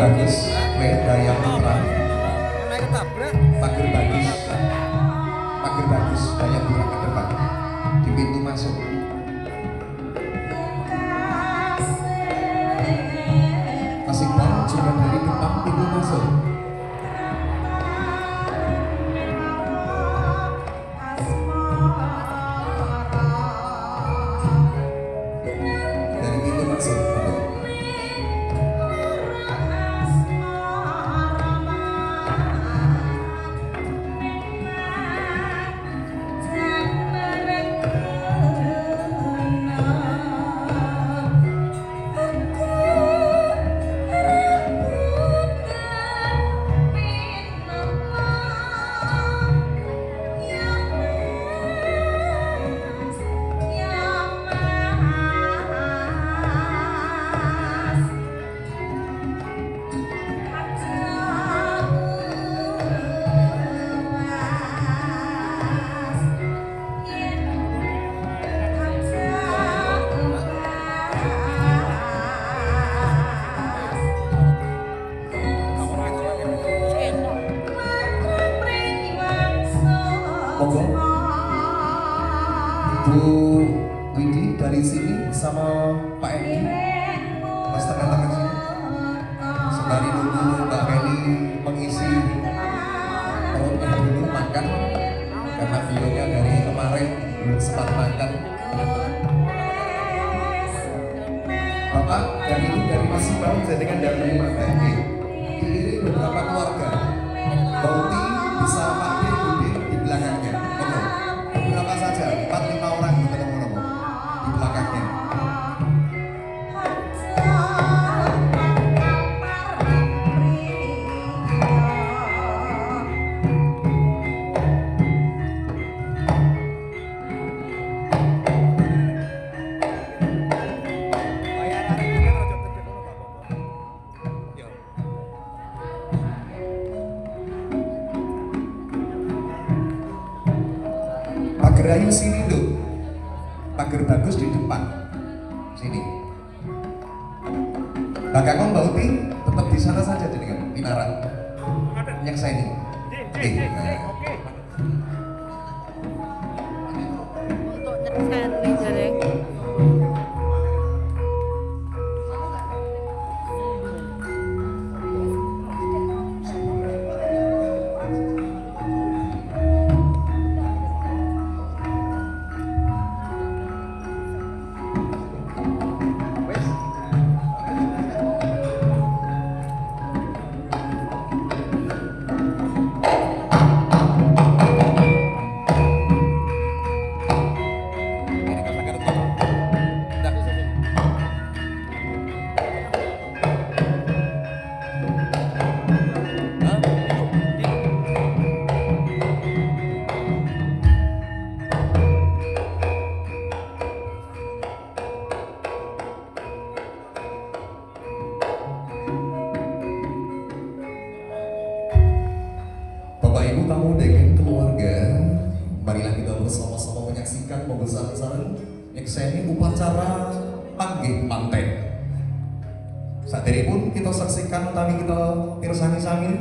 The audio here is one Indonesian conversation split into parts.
Bagus, Daya Putra. Pager bagus, Daya Putra ke depan. Di pintu masuk. Mas Iqbal juga dari depan pintu masuk. Dari pintu masuk. Monggo Bu Widi dari sini sama Pak Edi, Mas tengah-tengah sini. Sembari nunggu Mbak Penny mengisi perutnya dulu makan, karena videonya dari kemarin belum sempat makan. Bapak dan Ibu dari Mas Iqbal jadikan dari Mas Penny diiring beberapa keluarga. Bauti bisa Pak D, Bu D di belakangnya. Berapa saja? 4-5 orang ketemu di belakangnya. Pager ayu sini loh, pager bagus di depan sini. Mbak Kakong, Mbak Uti tetap di sana saja dengan Pinara nyekseni. Untuk nyekseni jaring. Bapak Ibu tamu dengan keluarga, marilah kita bersama-sama menyaksikan pembesaran nyekseni upacara panggih manten. Saderipun kita saksikan utawi kita pirsani-sami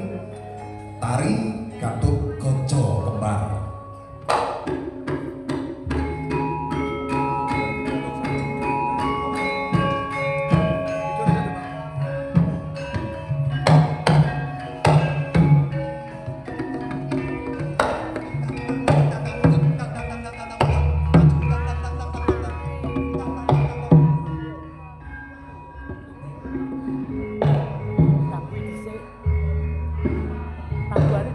tari Gatut Kaca Kembar. Tambuhan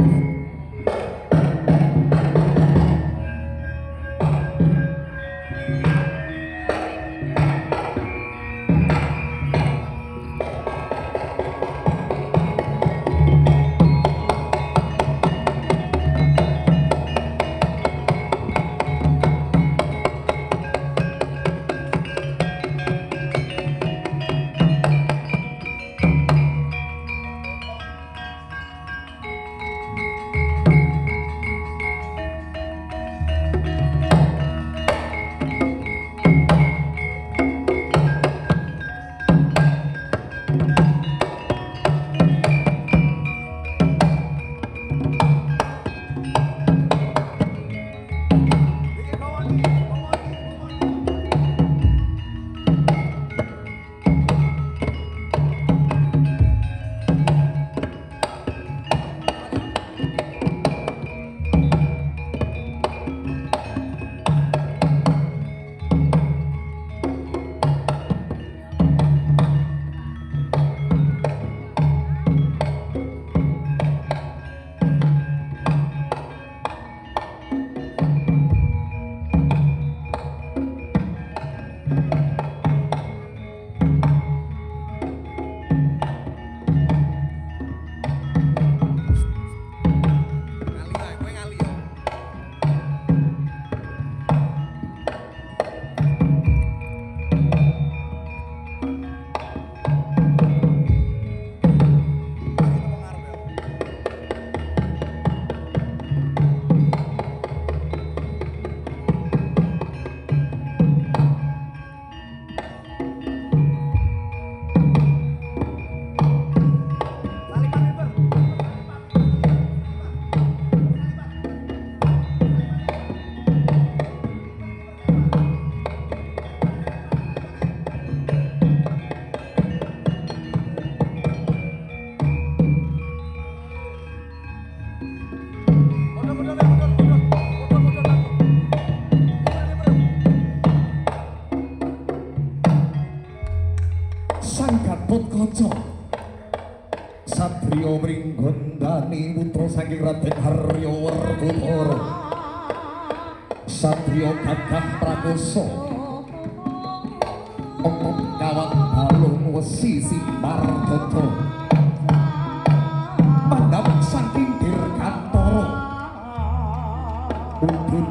sang Gatotkaca Satria Mringgondani putra saking Raden Haryawerkudara Satria Gagah Prakoso kawan balung wesi Simbardata pandhap saking Dirgantara udun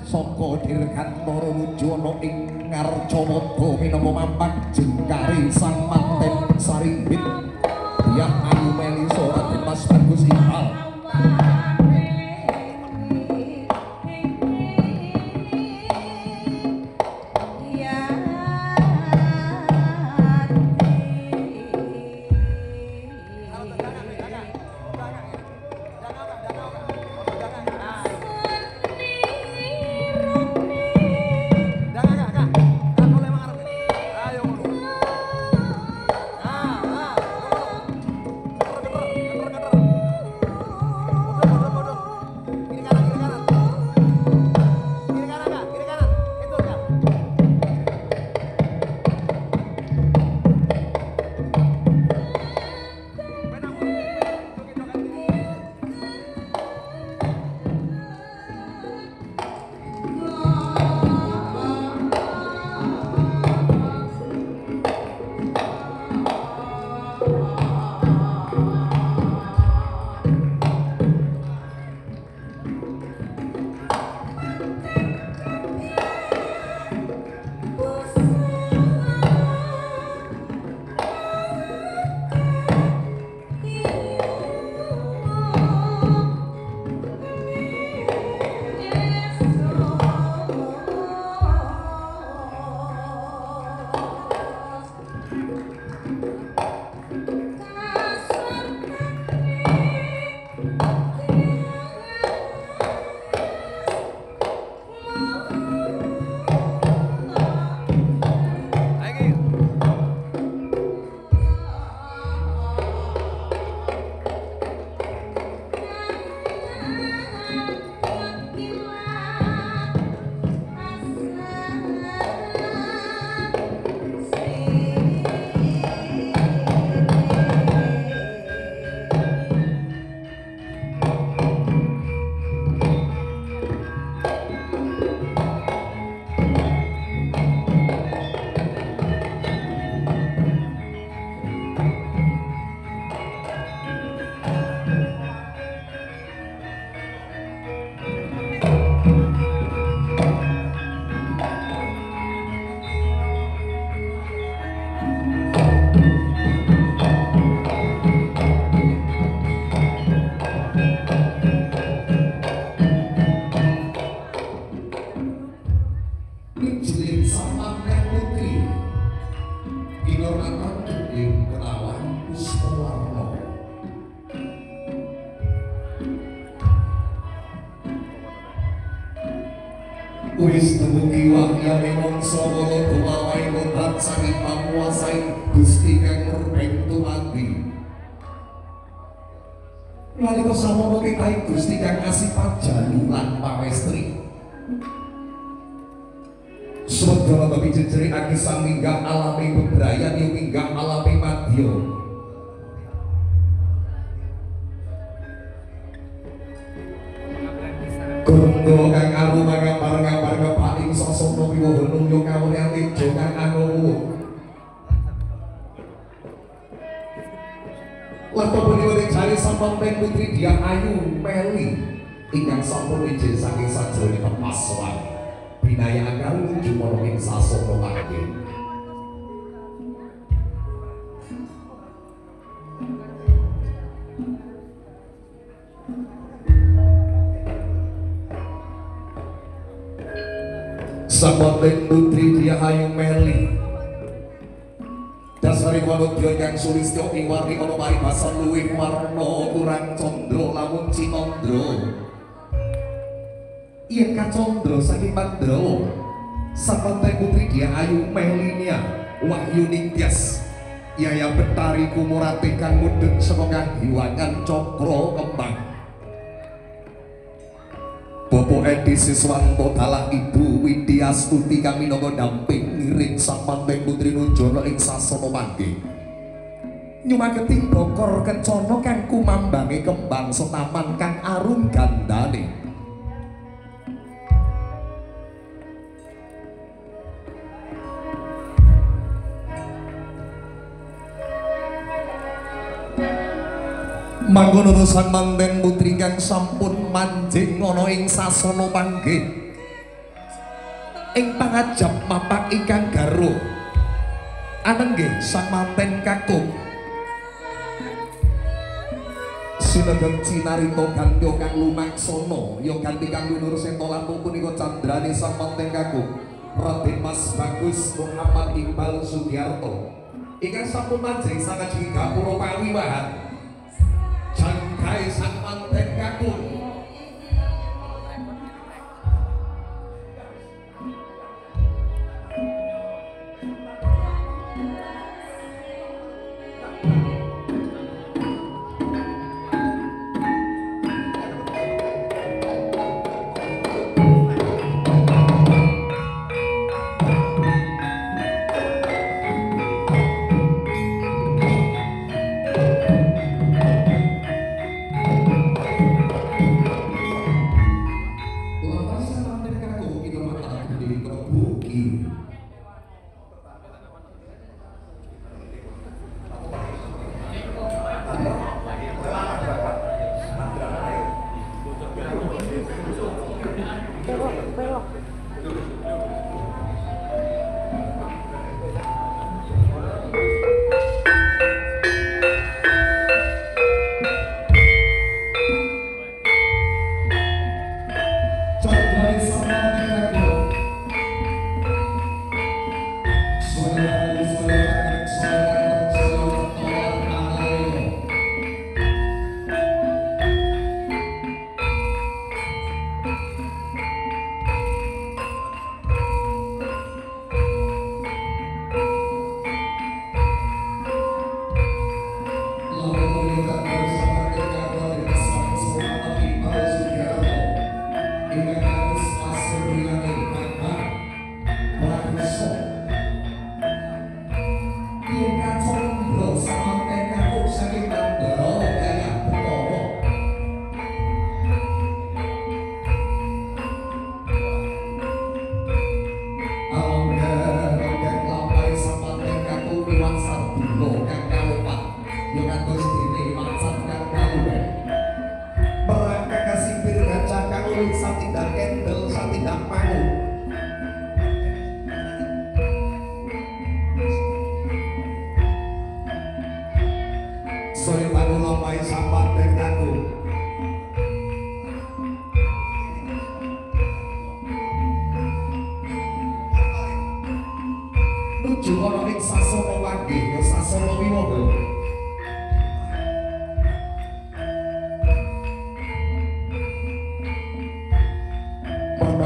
saka Dirgantara nuju ana ing Ngarcamada minangka mampang jengkari sang manten Sarimbit yang ayu meli Raden Mas Bagus Ipal wis dumugi wakyane mangsa kala dumawai mutrat saking pamuasai Gusti kang murbeng tumati nalika samono kekaing Gusti kang kasih pajalu lan pawestri Sodara tapi jejeri aki sang minggah alami bebrayan yang minggah alami madya Gondo kang aruma ngapar kepaling sasana wiwaha nunggu kawone atijo kang anu Lapa puniwene jari sampanteng putri Dyah Ayu Meli ingkang sampun ijin saking sajroning pemasoan binaya karo nuju ana ing sasana kanggih sampanteng putri Dyah Ayu Meli dasari wanudya kang sulistya ing warni ana paribasan luwih warna kurang candra lamun cinandra yen kacandra saking Pandhawa sampanteng putri Dyah Ayu Melinia Wahyu Ningtyas Yaya Betari Kumurati kang mudhun saka kahiwangan cakra kembang Bapak Edi Siswanto dalah Ibu Widya Astuti kami minangka damping ngiring sang manten putri Nunjana ing sasana mangke. Nyumaketing bokor kencana kang kumambange kembang setaman kang arum gandane. Mangkono sang manten putri kang sampun manjing ana ing sasana mangke ing pangajap mapak ingkang garuh anenggih sang manten kakung sinegeng cinarita ganti kang lumaksana ya ganti kang Winur Seta langkung punika candrané sang manten kakung Raden Mas Bagus Muhammad Iqbal Sudiarto ingkang sampun manjing sakajenging gapura pawiwahan jangkai sang manten kakung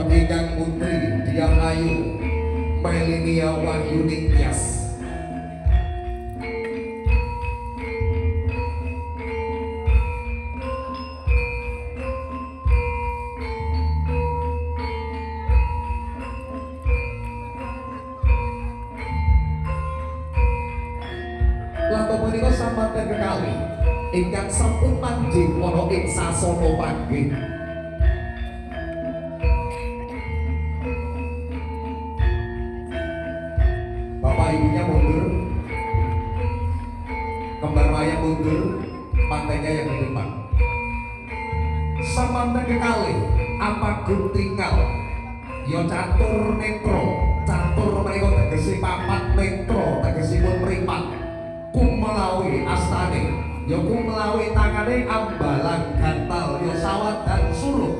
Ingkang putri Diah Ayu Melinia Wahyuning Tias Lato punika samanten kekali ingkang sampun manjing ana ing sasana panggih ibunya mundur, kembar mayang mundur, pantainya yang di depan. Samanten kekalih apa guntingal, yo catur netro, catur mereka tegesi papat netro, tegesipun meripat, kumelawi astane, yo kumelawi tangane ambalang gantal, yo sawat dan suruh.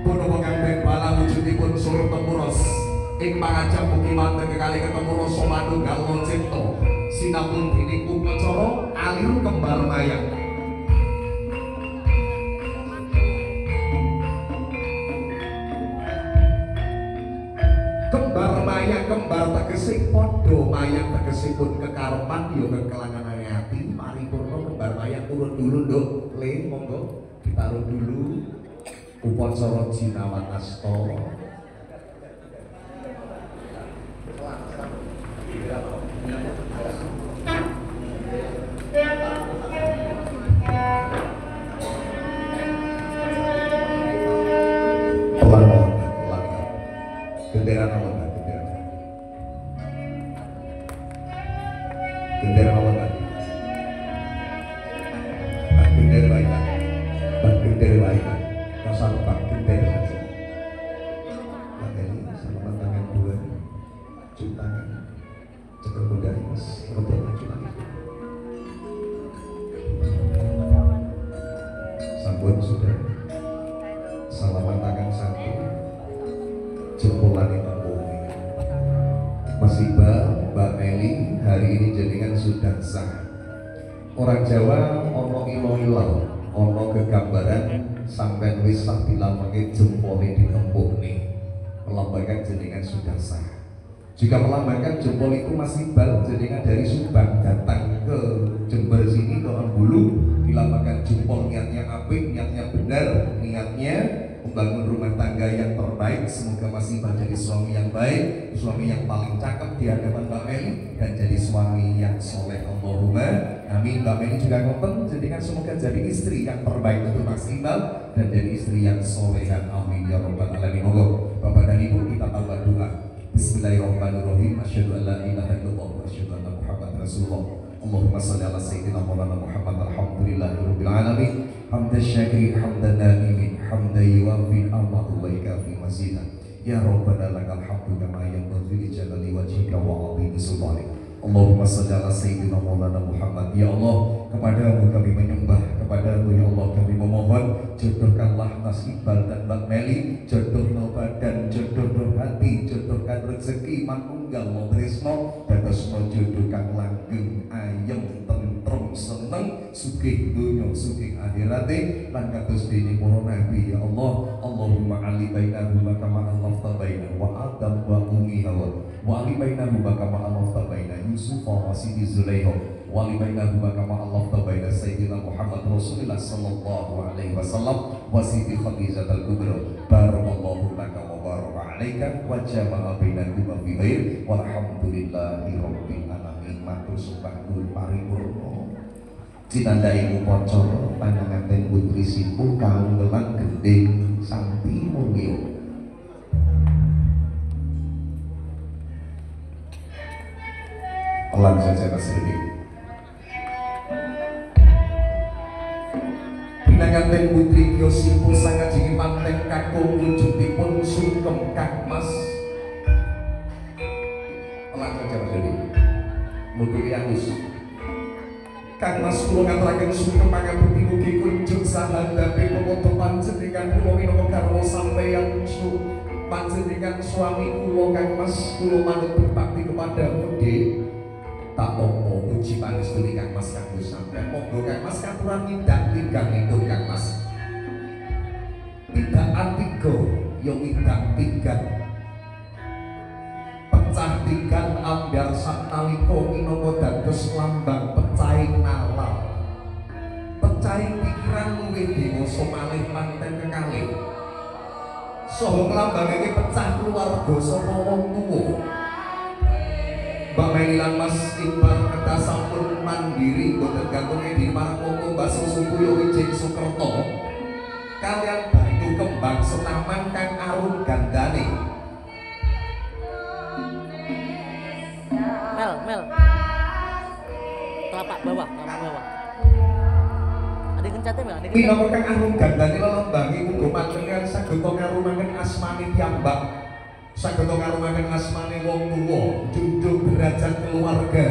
Punowo kang bala wujudipun suruh temuros. Ing pangajap mugi manten kekali ketemu rasa manunggal cipta sinapun dene upacara aliru kembar mayang kembar mayang kembar tegese padha mayang tegesipun kekarepan ya kekelangan ati paripurna kembar mayang turun dulu nduk le monggo ditaruh dulu upacara jinawan asta bendera nomor bendera nomor bendera baiklah bendera baiklah kasar bendera saja makanya sama tangan dua cium tangan cekel bundari mas ngobrol maju lagi sampun sudah salaman tangan satu jempolan itu bumi Mas Iqbal, Mbak Meli, hari ini jenengan sudah sah. Orang Jawa ono ilo-ilo, ono kegambaran sampai wis sah dilamangi jempolnya ditempuk nih, melambangkan jenengan sudah sah. Juga melambangkan jempol itu Mas Iqbal, jenengan dari Subang datang ke Jember sini ke Bulu, dilambangkan jempol niatnya apik, niatnya benar, niatnya membangun rumah tangga yang terbaik. Semoga Mas Iqbal jadi suami yang baik, suami yang paling cakep di hadapan Mbak Meli, dan jadi suami yang soleh. Allahumma amin. Mbak Meli juga ngoten, jadikan semoga jadi istri yang terbaik untuk Mas Iqbal dan jadi istri yang solehan. Amin ya rabbal alamin. Monggo Bapak dan Ibu kita tambah doa. Bismillahirrahmanirrahim. Asyhadu an la ilaha illallah wa asyhadu anna Muhammadar Rasulullah. Allahumma shalli ala sayyidina Maulana Muhammad. Alhamdulillahirabbil alamin. Hamdan syakirin hamdan na'imin hamdan yuwafi ni'amahu wa yukafi mazidah. Ya Rabbana lakal hamdu kama yanbaghi li jalali wajhika wa 'azimi sultanik. Allahumma shalli ala sayyidina Maulana Muhammad. Ya Allah, kepadamu kami menyembah, kepadamu ya Allah kami memohon, jodohkanlah Mas Iqbal dan Mbak Meli, jodohno badan, jodohno hati, jodohkan rezeki manunggal modresno, dadosno jodoh kang langgeng, ayem, tentrem, seneng, sugih dunya, sugih akhirate, lan kados dene para nabi ya Allah. Allahumma ali bainahuma kama allafta baina wa adam wa ummi hawa wa ali bainahuma kama allafta baina Yusuf wa Siti Zulaikha wa ali bainahuma kama allafta baina Sayyidina Muhammad Rasulullah sallallahu alaihi wasallam wa Siti Khadijah al-Kubra. Barakallahu laka wa baraka alaika wa jama'a bainakuma fi khair walhamdulillahi rabbil alamin. Matur sembah nuwun paripurna cinandai upacara panangaten putri sipu kaunggelan gending Santi Mulya. Pelan saja Mas Rudi. Pinanganten putri Yosipun sangat jigi manten kakung wujudipun sungkem Kang Mas. Pelan saja Mas Rudi. Mugi halus. Kang Mas kula ngaturaken sungkem pangapunten mugi kunjuk sahandape pemoto panjenengan kula minangka garwa sampeyan panjenengan suami kula Kang Mas kula manut berbakti kepadamu nggih. Tak apa puji panestuni Kang Mas kanggo sampeyan. Monggo Kang Mas katuran ngindak tinggalipun Kang Mas. Tindakan tiga ya ngindak tinggal. Pecah tinggal ambyar saknalika minangka dados lambang pecahing nalar. Pecahing pikiran luwih dewasa malih manten kekalih. Saha nglambangake pecah keluarga saka wong tuwa. Mbak Meli lan Mas Iqbal kedah sampun mandiri boten gantung di marang wong Mbak Susukuyo Wijing Sukerto kalian batu kembang senaman kang arum gandane. Mel telapak bawah ada kencatnya Mel, ada kencatnya Minangka kang arum gandane lelembangi muga panjenengan saged ngarumaken asmane piyambak, saged ngarumaken asmane wong tuwa, junjung derajat keluarga,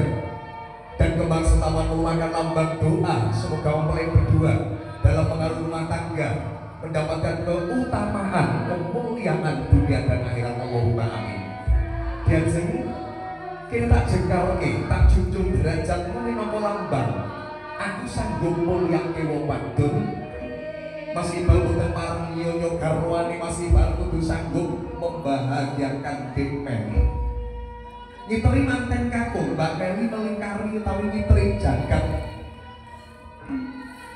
dan kembang setaman merupakan lambang doa. Semoga mempelai berdua dalam pengaruh rumah tangga mendapatkan keutamaan, kemuliaan dunia dan akhirat. Allahumma amin. Diajeng kita tak jengkalke, tak junjung derajat minangka lambang aku sanggup mulyake wong wadon. Mas Iqbal boten pareng nyonya garwane, Mas Iqbal kudu sanggup membahagiakan Dek Meli. Nyiteri manten kakung Mbak Meli melingkari utawi nyiteri jagat.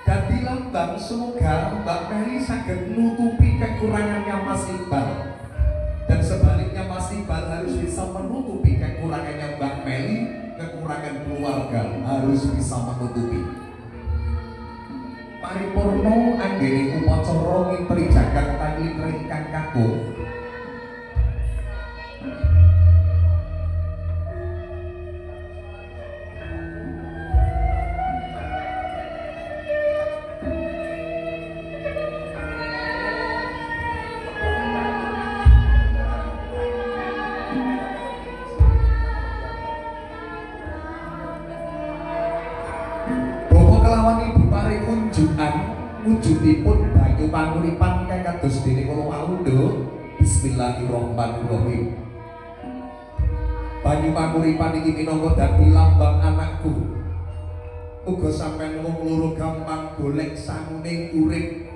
Dadi lambang semoga Mbak Meli saged nutupi kekurangannya Mas Iqbal. Dan sebaliknya Mas Iqbal harus bisa menutupi kekurangannya Mbak Meli, kekurangan keluarga harus bisa menutupi. Paripurno anggene upacara ngipri jagat tangli ingkang kakung. Wujudipun banyu panguripan kang kados dene kula wau. Bismillahirrahmanirrahim. Banyu panguripan iki minangka dadi lambang anakku. Uga sampeyan wong loro gampang golek sangune urip,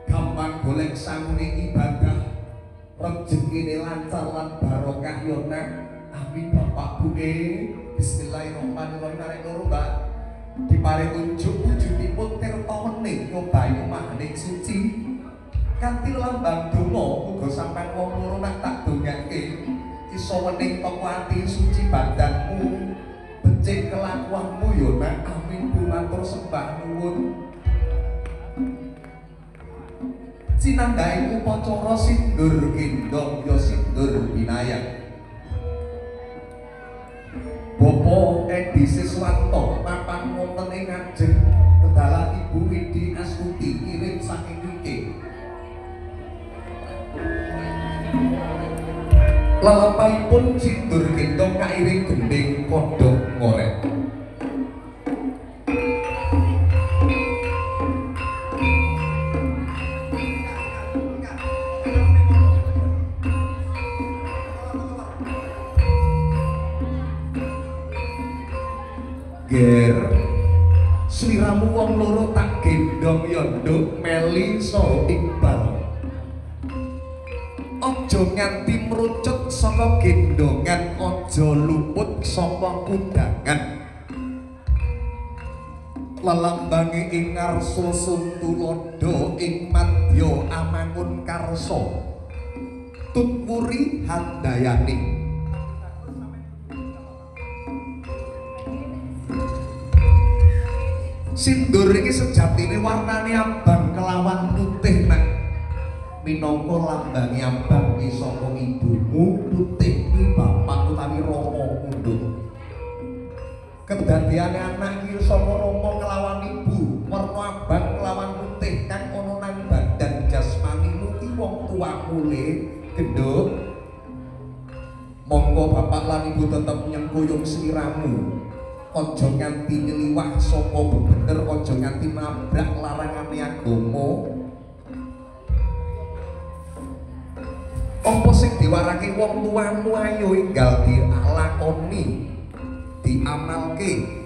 gampang golek sangune ibadah, rezekine lancar lan barokah yo nak. Amin Bapak Bu. Bismillahirrahmanirrahim. Arek loro Mbak diparing unjuk wujudipun tirta wening nyobayu mahaning suci kanthi lambang donga. Muga sampeyan wong loro nak tak dongake iso wening toko ati suci badanmu, becik kelakuanmu ya nak. Amin Bu, matur sembah nuwun. Sinandhaing upacara sindur gendong ya sindur winayang. Bapak Edi Siswanto mapan wonten ing ngajeng dalah Ibu Widi Astuti kirim saking mriki. Lelampaipun sindur gendong kairing gending kodhok ngorek. Ger sliramu wong loro tak gendong ya nduk Meli saha Iqbal. Aja nganti mrucut saka gendongan, aja luput saka kundangan. Lelambange ing ngarsa Suntulada ing madya amangun karsa. Tutwuri handayani. Sindur iki sejatine warnane abang kelawan putih nak. Minangka lambange abang ki saka ibumu, putih ki bapak utawi rama undung. Kedadiane anak ki saka rama kelawan ibu, warna abang kelawan putih kang ana nang badan jasmanimu ki wong tuamu le genduk. Monggo bapak lan ibu tetep nyengkuyung sliramu. Aja nganti nyeliwah saka bebener, aja nganti nabrak larangane agama. Apa sing diwarake wong tuamu ayo enggal dilakoni, diamalke.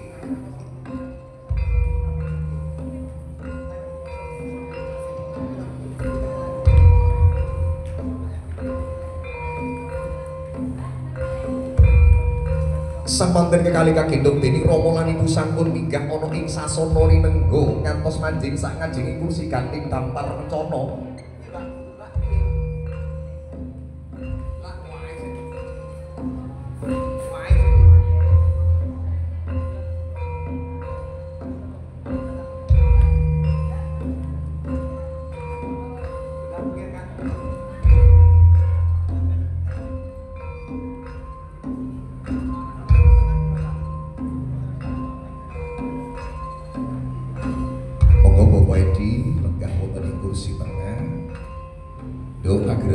Samanten kekali kagendhong dening Rama lan Ibu sampun minggah ana ing sasana rinengga ngantos manjing sak ngajenge kursi ganting dampar rencana.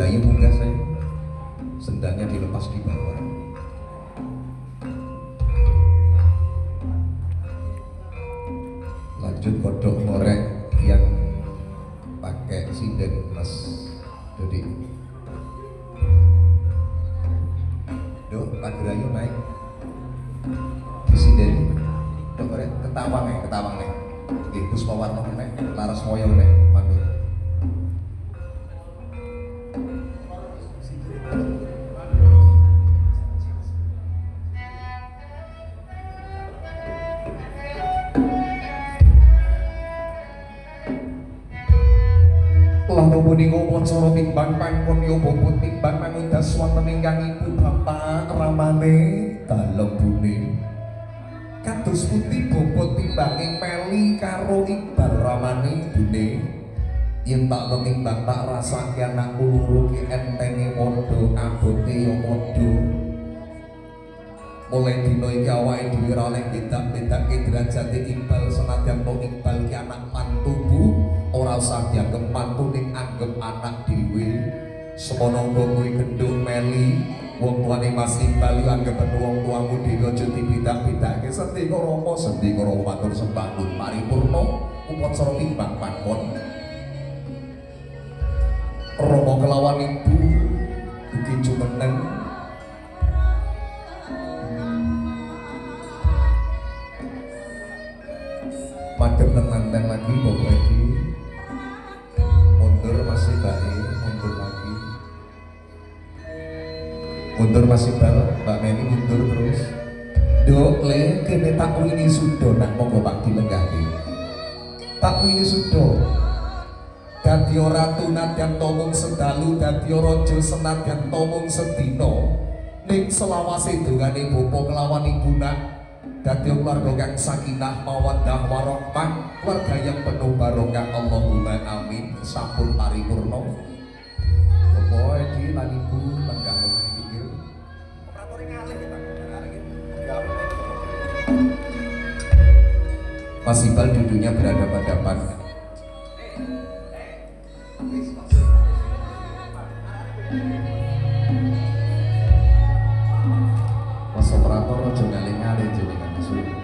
Ayu munggah saya, sendalnya dilepas di bawah. Lanjut kodok ngorek yang pakai sinden Mas Dodi. Dok, Ayu naik di sinden. Dok ngorek ketawang nih. Puspawarno nih, laras moyo nih, mandu. Lah punika upacara timbang pangkon ya bobot timbang mangundas wonten ingkang ibu bapak ramane dalembune. Kados pundi bobot timbange Meli karo Iqbal ramane dene. Yen tak ketimbang tak rasake anakku loro ki entenge padha abote ya padha. Mulai dina iki awake dhewe ora oleh bedak-bedake derajate Iqbal senadyan to Iqbal ki anak mantuku ora usah dianggep mantu ning anggap anak dhewe. Semono kuwi gendung Meli wong tuane Mas Iqbal yo anggepen wong tuamu dhewe aja dibedak-bedake. Sendika Rama sendika Rama matur sembah nuwun paripurna upacara timbang pangkon. Rama kelawan ibu ugi jumeneng madhep tenang lagi Bapak Edi mundur masih baik mundur lagi mundur masih bal Mbak Meni mundur terus dok le kene tak ini sudah nak monggo Pak dilenggahke tak ini sudah dadi ora tunadyan tomung sedalu dadi raja senadyan tomung sedina ning selawase dongane bapa kelawan ibu nak dadi keluarga kang sakinah mawaddah warahmah keluarga yang penuh barokah Allahumma amin sampun paripurna Bapak Edi lan Ibu lenggah meneh pikir operatore ngalih kita Mas Iqbal duduknya berhadapan-hadapan. Mas operator aja ngalih-ngalih jenengan suwi.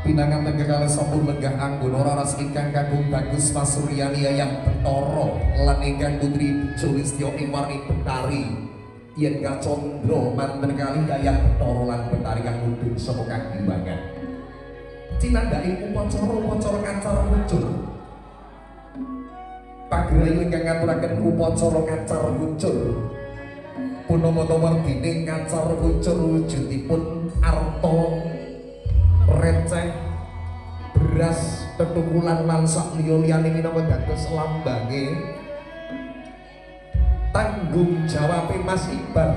Pinangan tengah kali sampun lenggah anggun ora ras ingkang kakung bagus Mas Suryani Yayang Betoro lan ingkang Putri Sulistyo Iwarni Betari yen kacondro manten kali Yayang Betoro lan Betari kang mudhun saka kagimbangan cinandhake upacara kancar muncul pagrayu ingkang ngaturaken upacara kancar muncul punamata werdine kancar muncul wujudipun arta receh beras tetukulan lan sak liya-liyane minangka dados lambange tanggung jawab Mas Iqbal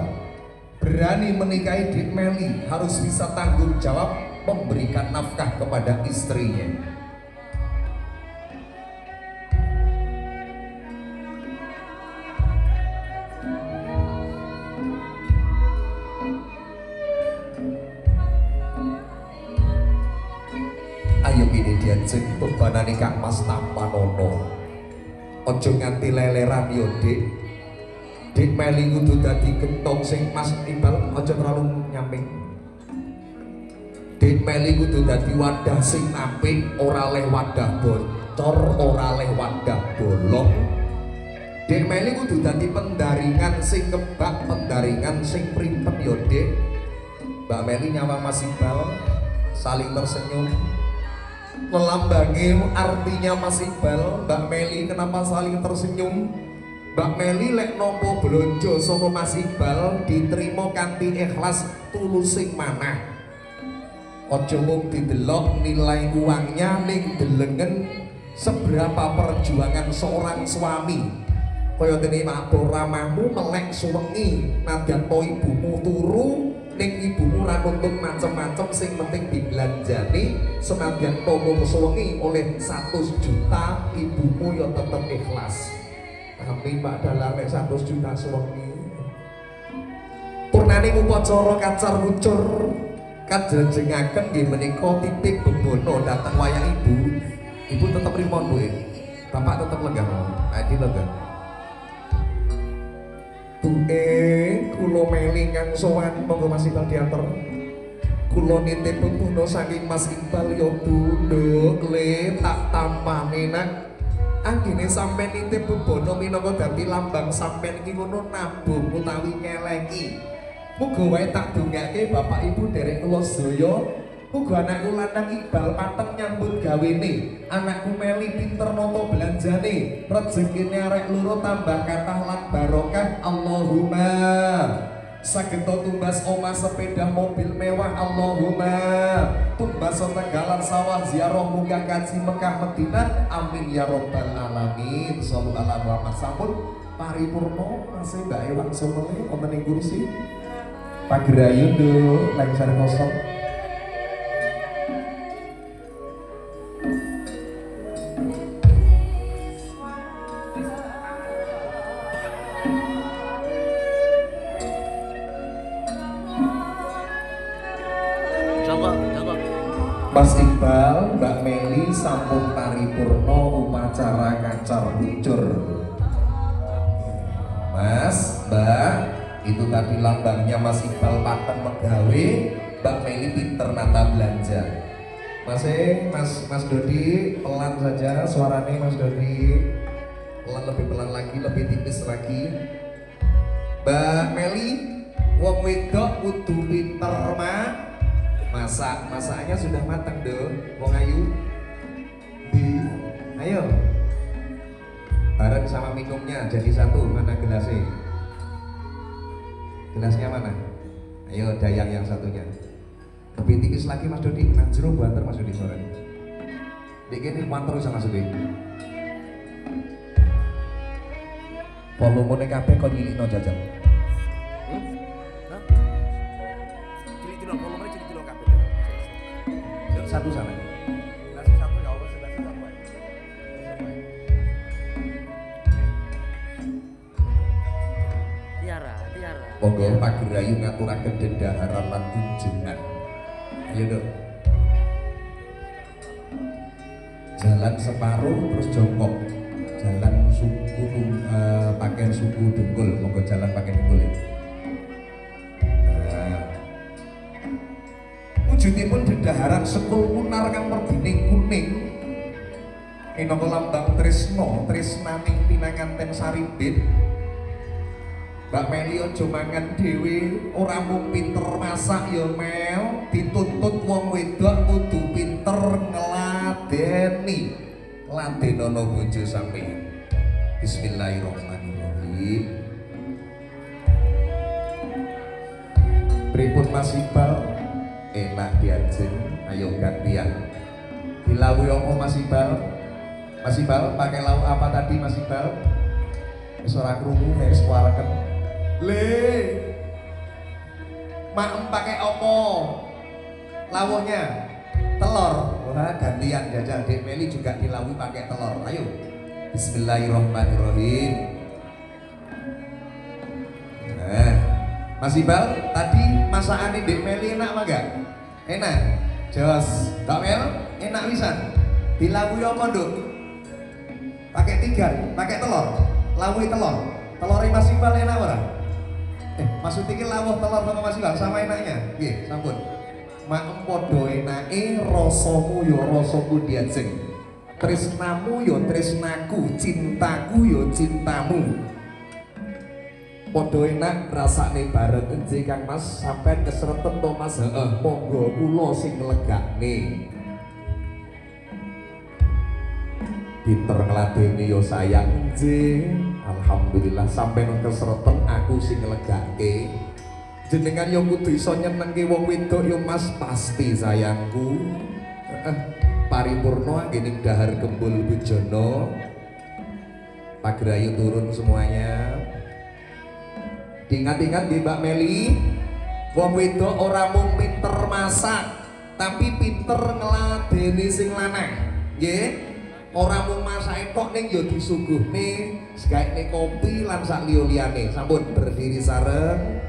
berani menikahi Dik Meli harus bisa tanggung jawab memberikan nafkah kepada istrinya. Ayo gini diajeng bebanane Kang Mas Tampanono ojo nganti leleran yo Dik Dik Meli kudu dadi gentong sing Mas Iqbal ojo terlalu nyamping Dik Meli kudu dadi wadah sing apik ora leh wadah bocor ora leh wadah bolong Dik Meli kudu dadi pendaringan sing kebak pendaringan sing primpet yo Dik Mbak Meli nyawang Mas Iqbal saling tersenyum melambangi artinya Mas Iqbal Mbak Meli kenapa saling tersenyum Mbak Meli lek nopo blonjo saka Mas Iqbal diterima kanthi ikhlas tulusing manah aja mung didelok nilai uangnya ning delengen seberapa perjuangan seorang suami kaya dene mabur ramahmu melek suwengi nadyan to ibumu turu ning ibumu ra nuntut macem-macem sing penting dibelanjani senadyan to mung suwengi oleh 100 juta ibumu ya tetep ikhlas tapi Pak Dalar nek 100 juta suwengi purnane upacara kancar muncur kajenengaken nggih menika titik bebono dateng wayah ibu tetep rimon kuwi bapak tetep lenggah adi lenggah kula Meli kang sowan monggo Mas Iqbal diantar kula nitip pungkuna saking Mas Iqbal ya Bunduk le tak tampane nak anggene sampean nitip bebono minangka dadi lambang sampean iki ngono nabung utawi nyelengi muga wae tak dongake Bapak Ibu derek kula sedaya muga anakku lanang Iqbal pateng nyambut gawene anakku Meli pinter noto belanjane rezekine arek loro tambah kathah lan barokah Allahumma Sagento tumbas omah sepeda mobil mewah Allahumma tumbas tegalan sawah ziarah munggah kaji Mekah Madinah amin ya robbal alamin. Shallallahu ala Muhammad. Sampun paripurna masih Mbak Ewang Somele wonten ing kursi Pagerayu nduk lengser kosong. Mas Iqbal, Mbak Meli sampun paripurna upacara kacar bucur. Mas, Mbak, itu tadi lambangnya Mas Iqbal paten megawe, Mbak Meli pinter nata belanja. Mas Dodi pelan saja suaranya Mas Dodi, pelan, lebih pelan lagi, lebih tipis lagi. Mbak Meli, wong wedok kudu pinter masaknya sudah matang dong, wong ayu. Ayo bareng sama minumnya jadi satu. Mana gelasnya? Gelasnya mana? Ayo dayang yang satunya. Lebih tipis lagi Mas Dodi, nang jero banter Mas Dodi suaranya. Dik kene wanter sama Mas Dodi. Volumene kabeh kon nyilikno jajal. Satu sana. Satu ya Allah sudah sampai. Tiara. Monggo Pagerayu ngaturaken dendaharan lan kunjungan. Ayo dong. Jalan separuh terus jongkok. Jalan suku pakai suku dengkul. Monggo jalan pakai dengkul ya. Wujudipun dedaharan sekul munar kang mergining kuning minangka lambang tresna tresnaning pinanganten saribit. Mbak Meli aja mangan dhewe, ora mung pinter masak ya Mel, dituntut wong wedok kudu pinter ngladeni. Ladenono bojo sampeyan. Bismillahirrahmanirrahim. Pripun Mas Iqbal? Enak diajeng, ayo gantian. Dilawuhi apa Mas Iqbal? Mas Iqbal pakai lauk apa tadi Mas Iqbal? Wis ora krungu nek suaraken. Le. Mak pakai apa? Lawuhnya telur. Wah, gantian jajal. Dek Meli juga dilawuhi pakai telur. Ayo. Bismillahirrahmanirrahim. Nah, Mas Iqbal, tadi masakan Dek Meli enak apa enggak? Enak. Jos, Mbak Mel, enak pisan. Dilawuhi apa, Nduk? Pakai tiga, pakai telur. Lawuhi telur. Telurnya Mas Iqbal enak ora? Maksud iki lawuh telur sama Mas Iqbal sama enaknya? Nggih, sampun. Mak padha enake, rasamu ya rasaku diajeng. Tresnamu ya tresnaku, cintaku ya cintamu. Podo enak rasane bareng enje Kang Mas sampean kesereten to Mas. Heeh, monggo kula sing nglegakne. Pinter ngladeni yo sayang enje. Alhamdulillah sampean kesereten aku sing nglegake. Jenengan yo kudu iso nyenengke wong wedok yo Mas pasti sayangku. Heeh, paripurna nggih dahar gembul Bujono. Pagerayu turun semuanya. Diingat-ingat di Mbak Meli, wong wedok ora mung pinter masak, tapi pinter ngladeni sing lanang. Nggih, ora mung masake kok ning ya disuguhne segaene kopi lan sak liya-liyane. Sampun berdiri sareng.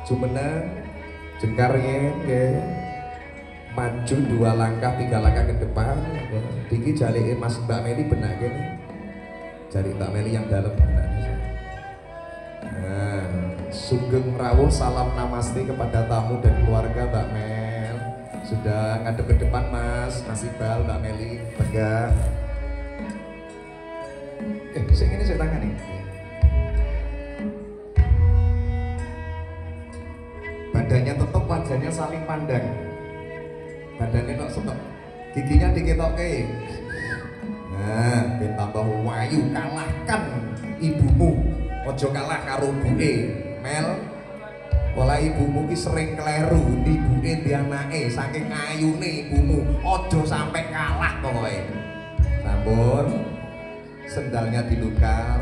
Jumeneng jengkar nggih. Maju 2 langkah 3 langkah ke depan. Iki jalike Mas Mbak Meli benak kene. Jari Mbak Meli yang dalam benak. Nah, sugeng rawuh salam namaste kepada tamu dan keluarga Mbak Mel. Sudah ngadep ke depan Mas Iqbal, Mbak Meli tegak. Sing ini saya tangani. Badannya tetap, wajahnya saling pandang. Badannya kok setep, giginya diketokke. Nah, ben tambah wayu, kalahkan ibumu. Ojo kalah karo buke, Mel, pola ibumu ki sering kleru ibuke di anake saking ayune ibumu. Ojo sampai kalah pokoknya. Sampun. Sendalnya dilukar.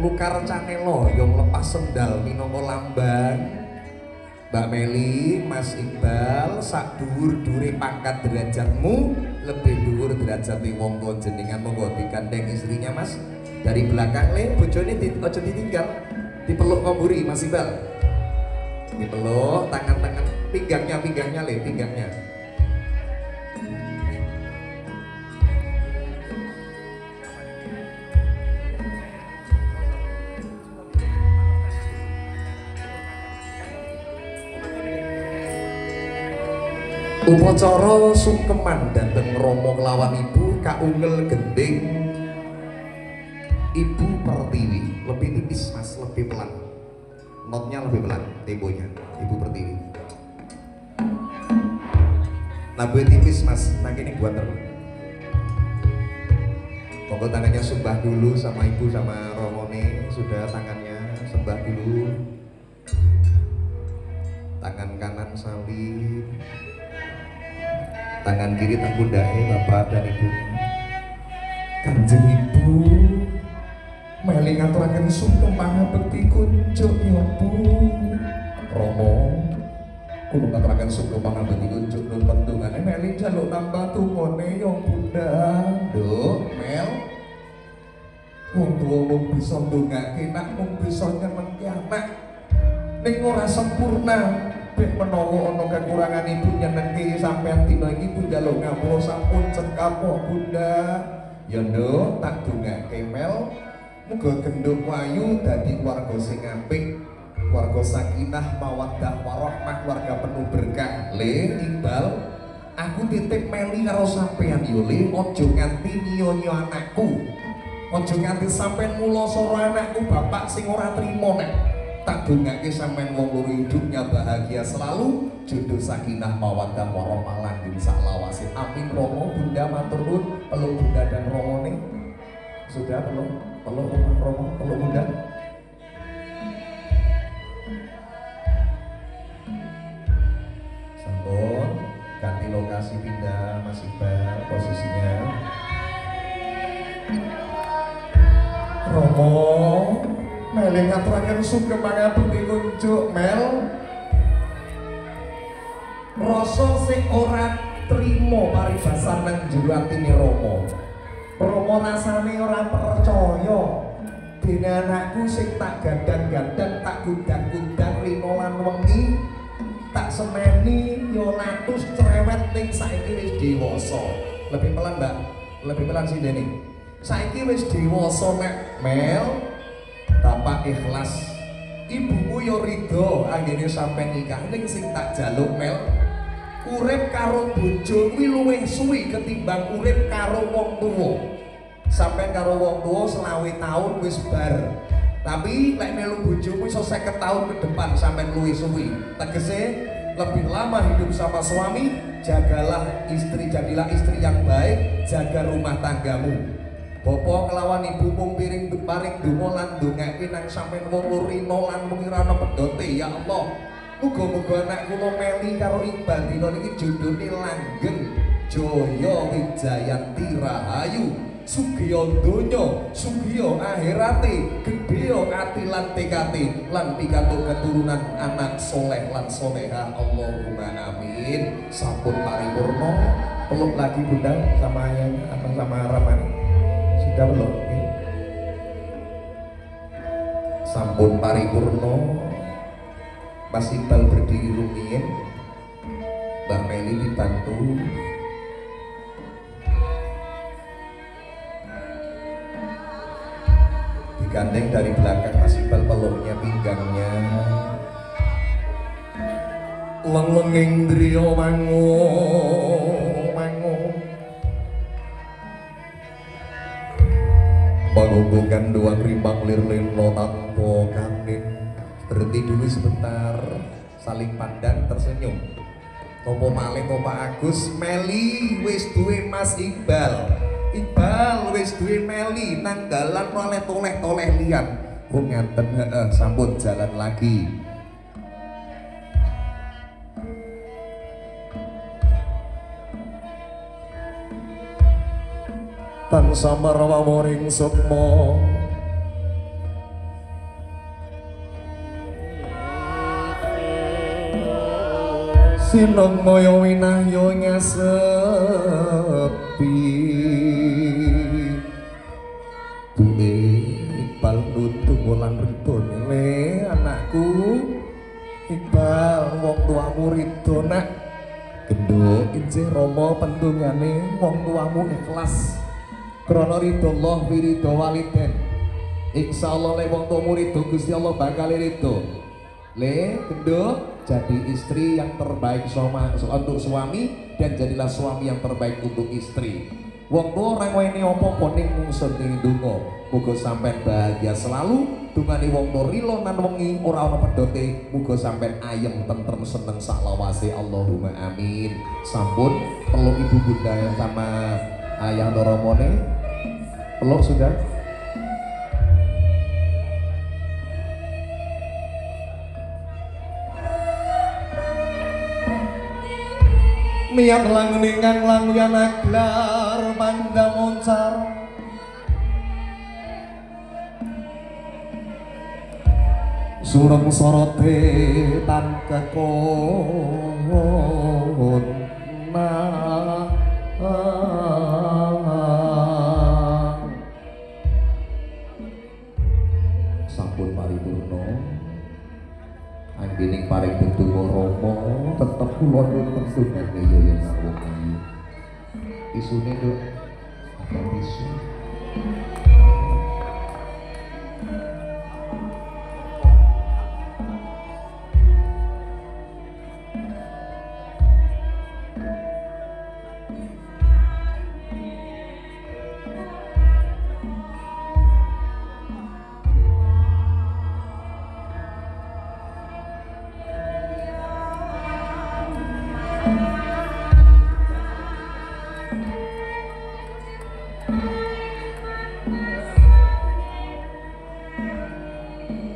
Lukar canelo yang lepas sendal minangka lambang. Mbak Meli, Mas Iqbal, sak dhuwur-dhuwure pangkat derajatmu lebih dhuwur derajate wong tuwa jenengan, monggo digandeng istrinya Mas. Dari belakang le bojone ojo ditinggal. Dipeluk ngamburi Mas Iqbal. Dipeluk tangan-tangan pinggangnya le pinggangnya. Upacara sungkeman dhateng Rama kelawan ibu kaungel gending Ibu Pertiwi. Lebih tipis Mas, lebih pelan. Notnya lebih pelan, temponya. Ibu Pertiwi. Lebih tipis Mas, nah ini buat terus. Monggo tangannya sembah dulu sama ibu sama Romone. Sudah tangannya sembah dulu. Tangan kanan salib. Tangan kiri tak pundahe bapak dan ibu. Kanjeng ibu meli ngaturaken sungkem pangabekti kunjuk ya Bu. Romo kulo ngaturaken sungkem pangabekti kunjuk nun pentungane meli njaluk tambah tungone ya Bunda. Nduk, Mel. Wong tuwa mung bisa ndongake, nak mung bisa nyenengke anak. Ning ora sempurna. Bek menawa ana kekurangan ibu nyenengke sampean dina iki Bunda lho ngapura sampun cekapok Bunda. Ya nduk, tak dongake Mel. Muga genduk wayu dadi keluarga sing apik, keluarga sakinah mawaddah warahmah, keluarga penuh berkah. Le Iqbal, aku titip Meli karo sampean yo Le, aja nganti nyonya anakku. Aja nganti sampean mulosoro anakku bapak sing ora trimo nek. Tak dongake sampean wong loro hidupnya bahagia selalu, jodoh sakinah mawaddah warahmah langgeng sak lawase. Amin. Romo Bunda matur nuwun, peluk Bunda dan Romone. Sudah peluk Romo, peluk Bunda. Sampun, ganti lokasi pindah Mas Iqbal posisinya. Romo Meli ngaturaken sugeng pangabekti kunjuk Mel. Rasa sing ora trimo paribasan nang jero atine Rama. Rama rasane ora percaya dene anakku sing tak gandang-gandang, tak gudang-gudang rino lan wengi, tak semeni yo latus cerewet ning saiki wis dewasa. Lebih pelan Mbak, lebih pelan sih Deni. Saiki wis dewasa nek Mel. Bapak ikhlas, ibumu yo ridho anggene sampe nikah ning sing tak jaluk Mel. Urip karo bojo kuwi luwih suwi ketimbang urip karo wong tuwa. Sampeyan karo wong tuwa selawe taun wis bar. Tapi lek melu bojomu iso 50 tahun ke depan sampeyan luwih suwi. Tegese lebih lama hidup sama suami, jagalah istri, jadilah istri yang baik, jaga rumah tanggamu. Bapak kelawan ibu mung piring paring donga lan ndongake nang sampeyan wong loro rino lan mungirana pedote ya Allah. Muga-muga anak kula Meli karo Iqbal dina niki jodhone langgeng, jaya wijayanti rahayu, sugiya donya, sugiya akhirate, gedheya ati lan tekate lan pikantuk keturunan anak soleh lan soleha. Allahumma amin. Sampun paripurna. Peluk lagi Bunda sama ayah atau sama Ramani. Sudah belum? Okay. Sampun paripurna. Mas Iqbal berdiri rumiyin, Mbak Meli dibantu. Digandeng dari belakang Mas Iqbal, peluknya pinggangnya. Lengeng driya mangu menghubungkan dua rimbang lirlino tanpa kanin. Berhenti dulu sebentar, saling pandang tersenyum. Topo malih Topo Agus, Meli wis duwe Mas Iqbal, Iqbal wis duwe Meli, nang dalan oleh toleh-toleh liyan. Oh ngaten, sampun jalan lagi. Tansah marwaworing sukma sinong moyo winahyo ngasepi duwe Iqbal nuntun wulan ridone le anakku Iqbal wong tuamu ridho nak gendho injih Rama pendungane wong tuamu ikhlas krana ridho Allah wiridho waliden insyaallah lek wong tuamu ridho Gusti Allah bakal ridho le gendho jadi istri yang terbaik untuk suami dan jadilah suami yang terbaik untuk istri. Wong tua orang wene apa-apa ning mungsun ning donga. Muga sampean bahagia selalu. Dungane wong tua rilo nan wengi ora ana pedote. Muga sampean ayem tentrem seneng saklawase. Allahumma amin. Sampun peluk ibu bunda sama ayah Doromone. Peluk sudah. Niat lang ningang lang yan aglar panda moncar sureng sorote tan kekon sampun paripurna anggening paring tetungga Rama tetep kula nyuwun pendungane ya yen ngawung ayu isune nduk ada isu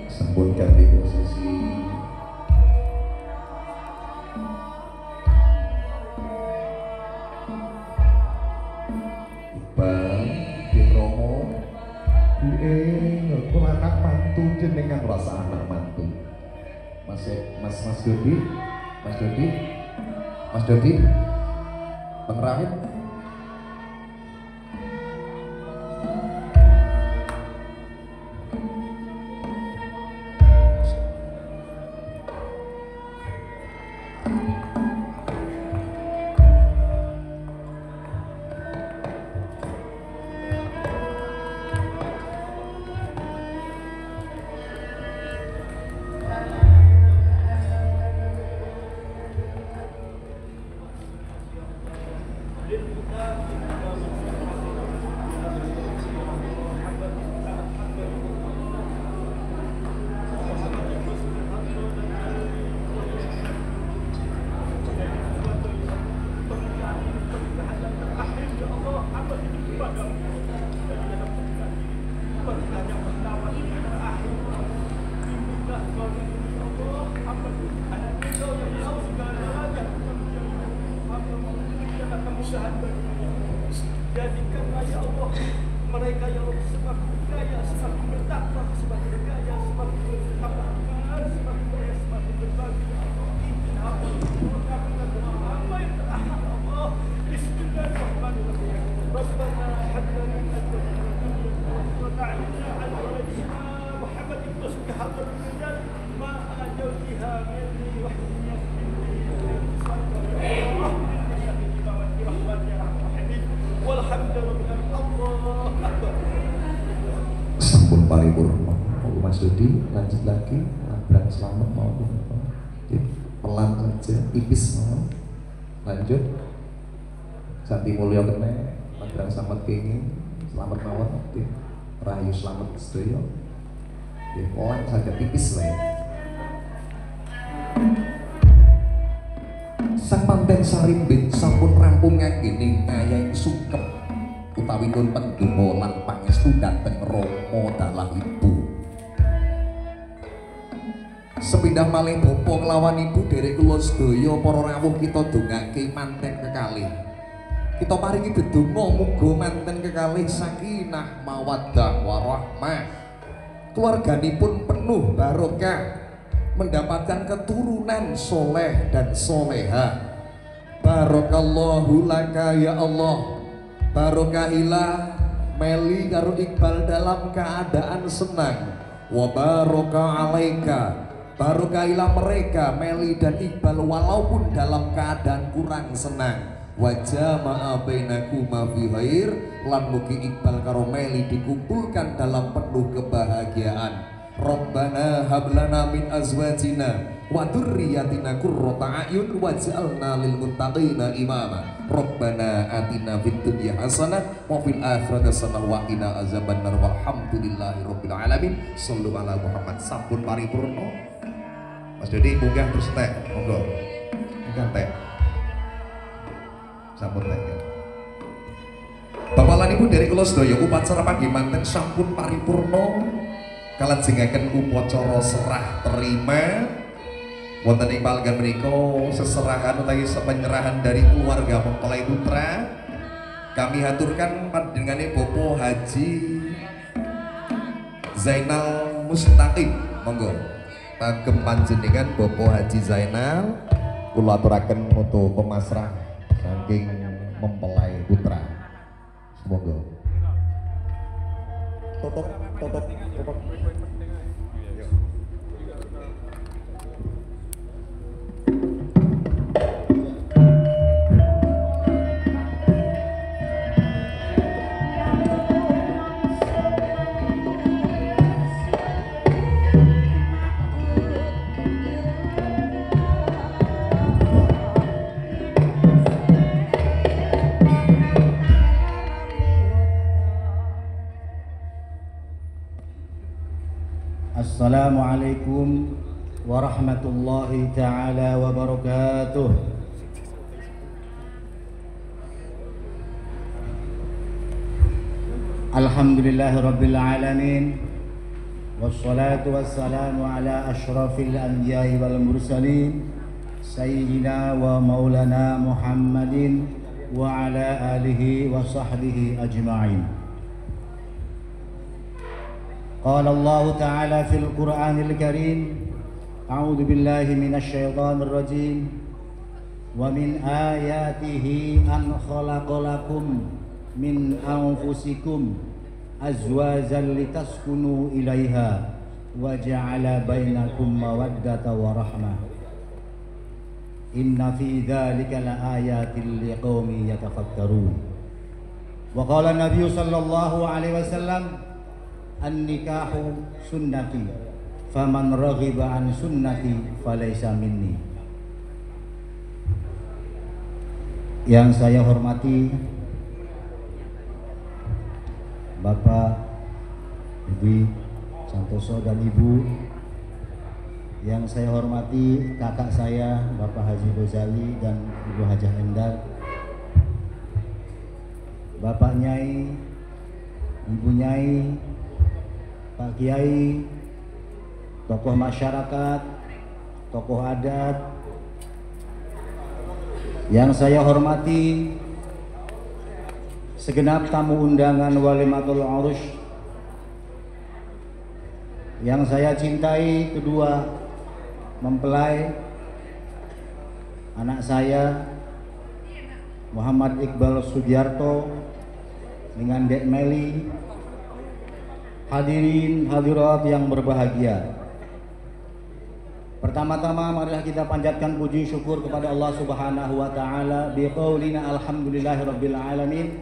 sampun ganti posisi Iqbal bin Romo aku anak mantu jenengan rasa anak mantu Mas Dodi Bang Rahim jadikanlah ya Allah mereka ya Allah semakin kaya, semakin bertakwa, semakin kaya, semakin bersabar, semakin kaya, semakin berbagi ya Allah. Izin hamba mengabulkan doa hamba yang terakhir ya Allah. Bismillahirrahmanirrahim. Rabbana hab lana min azwajina wa dhurriyyatina qurrata a'yun waj'alna Muhammad ibn Sahaba rijal ma ajawtiha minni wa sampun paripurna. Mas Dodi lanjut lagi labrak selamat mau pelan saja tipis mau lanjut Santi Mulyo kene labrak selamat kenging selamat mawon rahayu selamat sedaya pelan saja tipis lah ya. Sang Panten Sarimbit sampun rampung nganggening Nyai Sukep utawi nun pendonga lan pangestu dhateng Rama dalah Ibu. Sepindah malih bapa kelawan ibu derek kula sedaya para rawuh kita dongake manten kekalih. Kita paringi dedonga muga manten kekalih sakinah mawaddah warahmah. Keluarganipun penuh barokah, mendapatkan keturunan soleh dan soleha. Barakallahu laka ya Allah. Barokahilah Meli karo Iqbal dalam keadaan senang. Wa baraka alaika. Barokahilah mereka Meli dan Iqbal walaupun dalam keadaan kurang senang. Wa jama'a bainakuma fi khair, lan mugi Iqbal karo Meli dikumpulkan dalam penuh kebahagiaan. Rabbana hablana min azwajina wa dzurriyyatina qurrata a'yun waj'alna lil muttaqina imama. Rabbana atina fid dunya hasanah wa fil akhirati hasanah wa qina azabannar walhamdulillahi rabbil alamin. Shallu ala Muhammad. Sampun paripurna. Mas Dodi munggah terus teh, monggo. Munggah teh. Sampun teh. Bapak lan Ibu dari kula sedaya upacara panggimanten sampun paripurna. Kalajengaken upacara serah terima wonten ing palenggan menika seserahan utawi penyerahan dari keluarga mempelai putra kami haturkan panjenengane Bapak Haji Zainal Mustaqim. Monggo kagem panjenengan Bapak Haji Zainal kula aturaken mutu pemasrah saking mempelai putra. Monggo. Totok. Assalamualaikum warahmatullahi ta'ala wabarakatuh. Alhamdulillahi rabbil alamin. Wassalatu wassalamu ala ashrafil anbiya'i wal mursalin Sayyidina wa maulana Muhammadin wa ala alihi wa sahbihi ajma'in. قال الله تعالى في القرآن الكريم أعوذ بالله من الشيطان الرجيم ومن آياته أن خلق لكم من أنفسكم أزواجا لتسكنوا إليها وجعل بينكم مودة ورحمة إن في ذلك لآيات لقوم يتفكرون. وقال النبي صلى الله عليه وسلم An-nikahu sunnati faman raghiba an sunnati falaysa minni. Yang saya hormati Bapak Ibu Santoso dan Ibu, yang saya hormati kakak saya Bapak Haji Gozali dan Ibu Hajah Endar, Bapak Nyai, Ibu Nyai, Pak Kiai, tokoh masyarakat, tokoh adat, yang saya hormati segenap tamu undangan Walimatul Urus, yang saya cintai kedua mempelai anak saya Muhammad Iqbal Sugiarto dengan Dek Meli. Hadirin hadirat yang berbahagia, pertama-tama marilah kita panjatkan puji syukur kepada Allah Subhanahu wa taala biqaulina alhamdulillahirabbil alamin,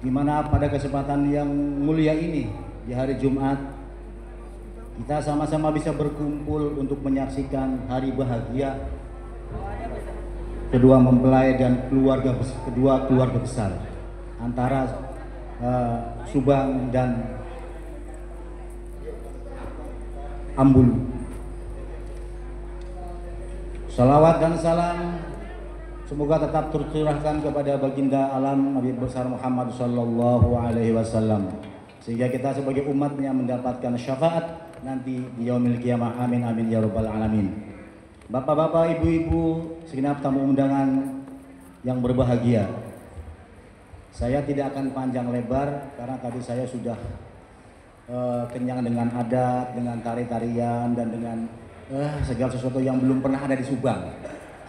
di mana pada kesempatan yang mulia ini di hari Jumat kita sama-sama bisa berkumpul untuk menyaksikan hari bahagia kedua mempelai dan kedua keluarga besar antara Subang dan Ambulu. Salawat dan salam semoga tetap tercurahkan kepada baginda alam Nabi besar Muhammad sallallahu alaihi wasallam, sehingga kita sebagai umatnya mendapatkan syafaat nanti di yaumil qiyamah. Amin amin ya rabbal alamin. Bapak-bapak, ibu-ibu, segenap tamu undangan yang berbahagia. Saya tidak akan panjang lebar karena tadi saya sudah kenyang dengan adat, dengan tari-tarian dan dengan segala sesuatu yang belum pernah ada di Subang.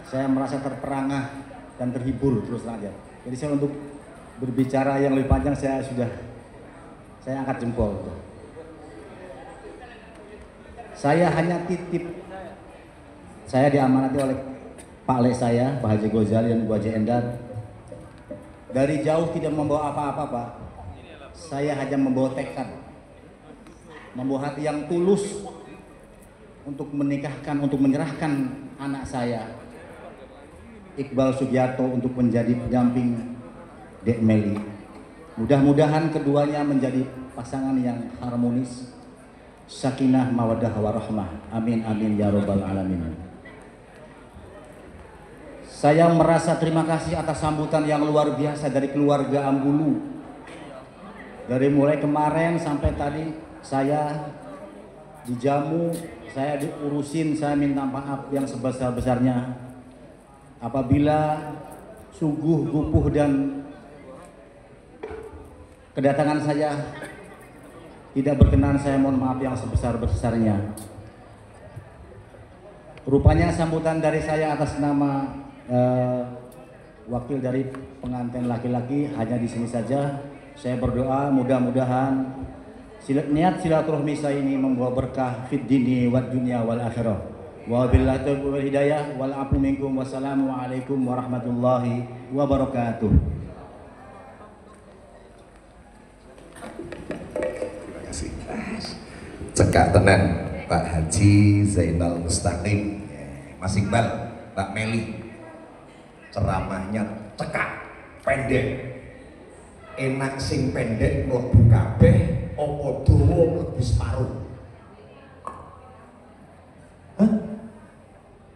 Saya merasa terperangah dan terhibur terus saja. Jadi saya untuk berbicara yang lebih panjang saya angkat jempol. Saya hanya titip, saya diamanati oleh Pak Le saya, Pak Haji Ghazali dan Bu Haji Endar. Dari jauh tidak membawa apa-apa Pak. Saya hanya membawa tekad, membawa hati yang tulus untuk menikahkan, untuk menyerahkan anak saya Iqbal Sugiarto untuk menjadi pendamping Dek Meli. Mudah-mudahan keduanya menjadi pasangan yang harmonis, sakinah mawaddah warahmah. Amin amin ya rabbal alamin. Saya merasa terima kasih atas sambutan yang luar biasa dari keluarga Ambulu. Dari mulai kemarin sampai tadi saya dijamu, saya diurusin, saya minta maaf yang sebesar-besarnya. Apabila sungguh gupuh dan kedatangan saya tidak berkenan, saya mohon maaf yang sebesar-besarnya. Rupanya sambutan dari saya atas nama wakil dari pengantin laki-laki hanya di sini saja. Saya berdoa mudah-mudahan niat silaturahmi saya ini membawa berkah fid dini wad dunya wal akhirah. Wa billahi taufiq wal hidayah wal afu minkum. Wassalamualaikum warahmatullahi wabarakatuh. Terima kasih. Cekak tenan Pak Haji Zainal Mustaqim, Mas Iqbal, Mbak Meli. Ceramahnya cekak, pendek. Enak sing pendek mlebu kabeh, apa dawa mlebu separuh. Hah?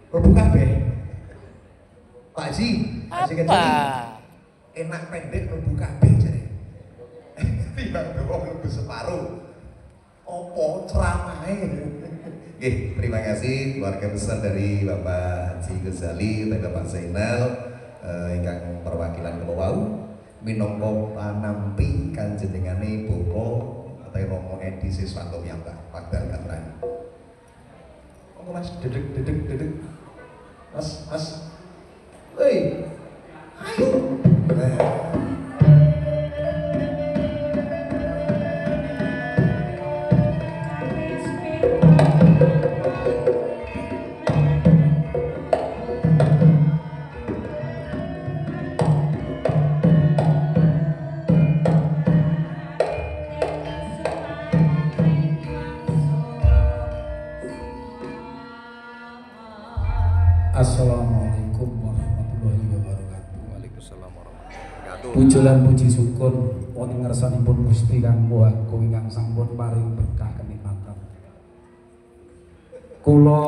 Mlebu kabeh. Pak Haji, Apa? Enak pendek mlebu kabeh jare. Tidak dawa mlebu separuh. Apa ceramahe? Oke, terima kasih keluarga besar dari Bapak Haji Ghazali dan Bapak Zainal ingkang perwakilan kula wau minangka panampi kanjenengane Bapak Romo Edi Siswanto piyambak Pagdar Katran. Oh Mas, dedek. Mas. Hei. Ayo. Assalamualaikum warahmatullahi wabarakatuh. Waalaikumsalam warahmatullahi wabarakatuh. Puji lan puji syukur wonten ngarsanipun Gusti Kang Mohago ingkang sampun paring berkah kenikmatan. Kula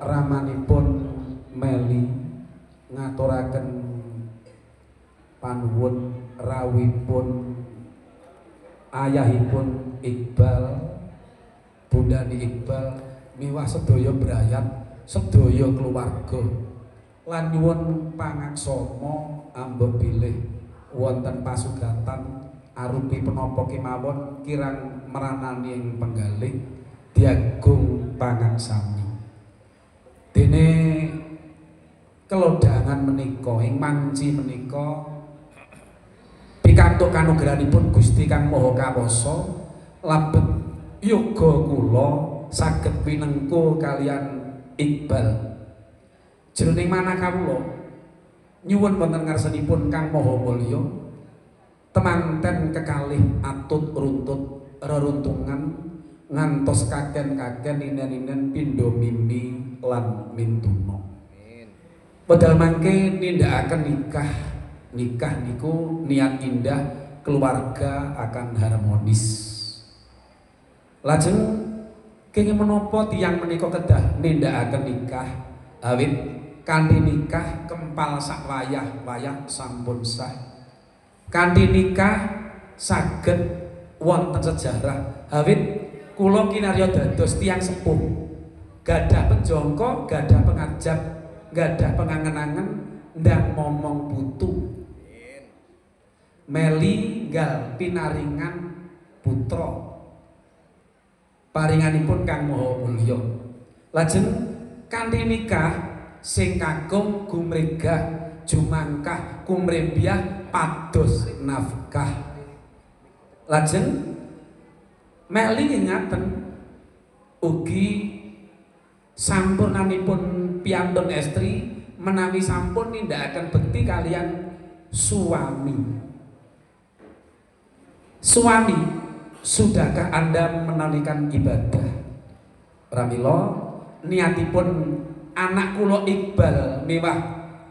ramanipun Meli ngaturaken panuwun rawuhipun ayahipun Iqbal, Bundani Iqbal miwah sedaya brayat, sedaya keluarga lan nyuwun pangaksama ambek bilih wonten pasugatan arupi penapa kemawon kirang meranani ing penggalih diagung pangaksami. Dene kelodhangan menika ing manci menika pikantuk kanugrahanipun Gusti Kang Maha Kawasa labet yoga kula saged pinengku kalian Iqbal. Jroning manah kawula nyuwun wonten ngarsanipun Kang Maha Mulya temanten kekalih atut runtut reruntungan ngantos kaken-kaken inen-inen pindha mimi lan mintuna. Wedal mangke nindakaken nikah niku niat indah keluarga akan harmonis. Lajeng kenging menapa tiyang menika kedah nindakaken nikah awit kanthi nikah kempal sak wayah sampun sah. Kanthi nikah saged wonten sejarah awit kula kinarya dados tiyang sepuh, gadah penjangka, gadah pengajap, gadah pengangen-angen ndang momong putu. Meli nggal pinaringan putra paringanipun Kang Maha Mulya. Lajeng kanthi nikah sing kakung gumregah jumangkah kumrembiah pados nafkah. Lajeng meli ngaten ugi sampurnanipun piantun estri menawi sampun nindakaken bekti kalian suami. Suami, sudahkah Anda menunaikan ibadah? Pramila niatipun anak kula Iqbal miwah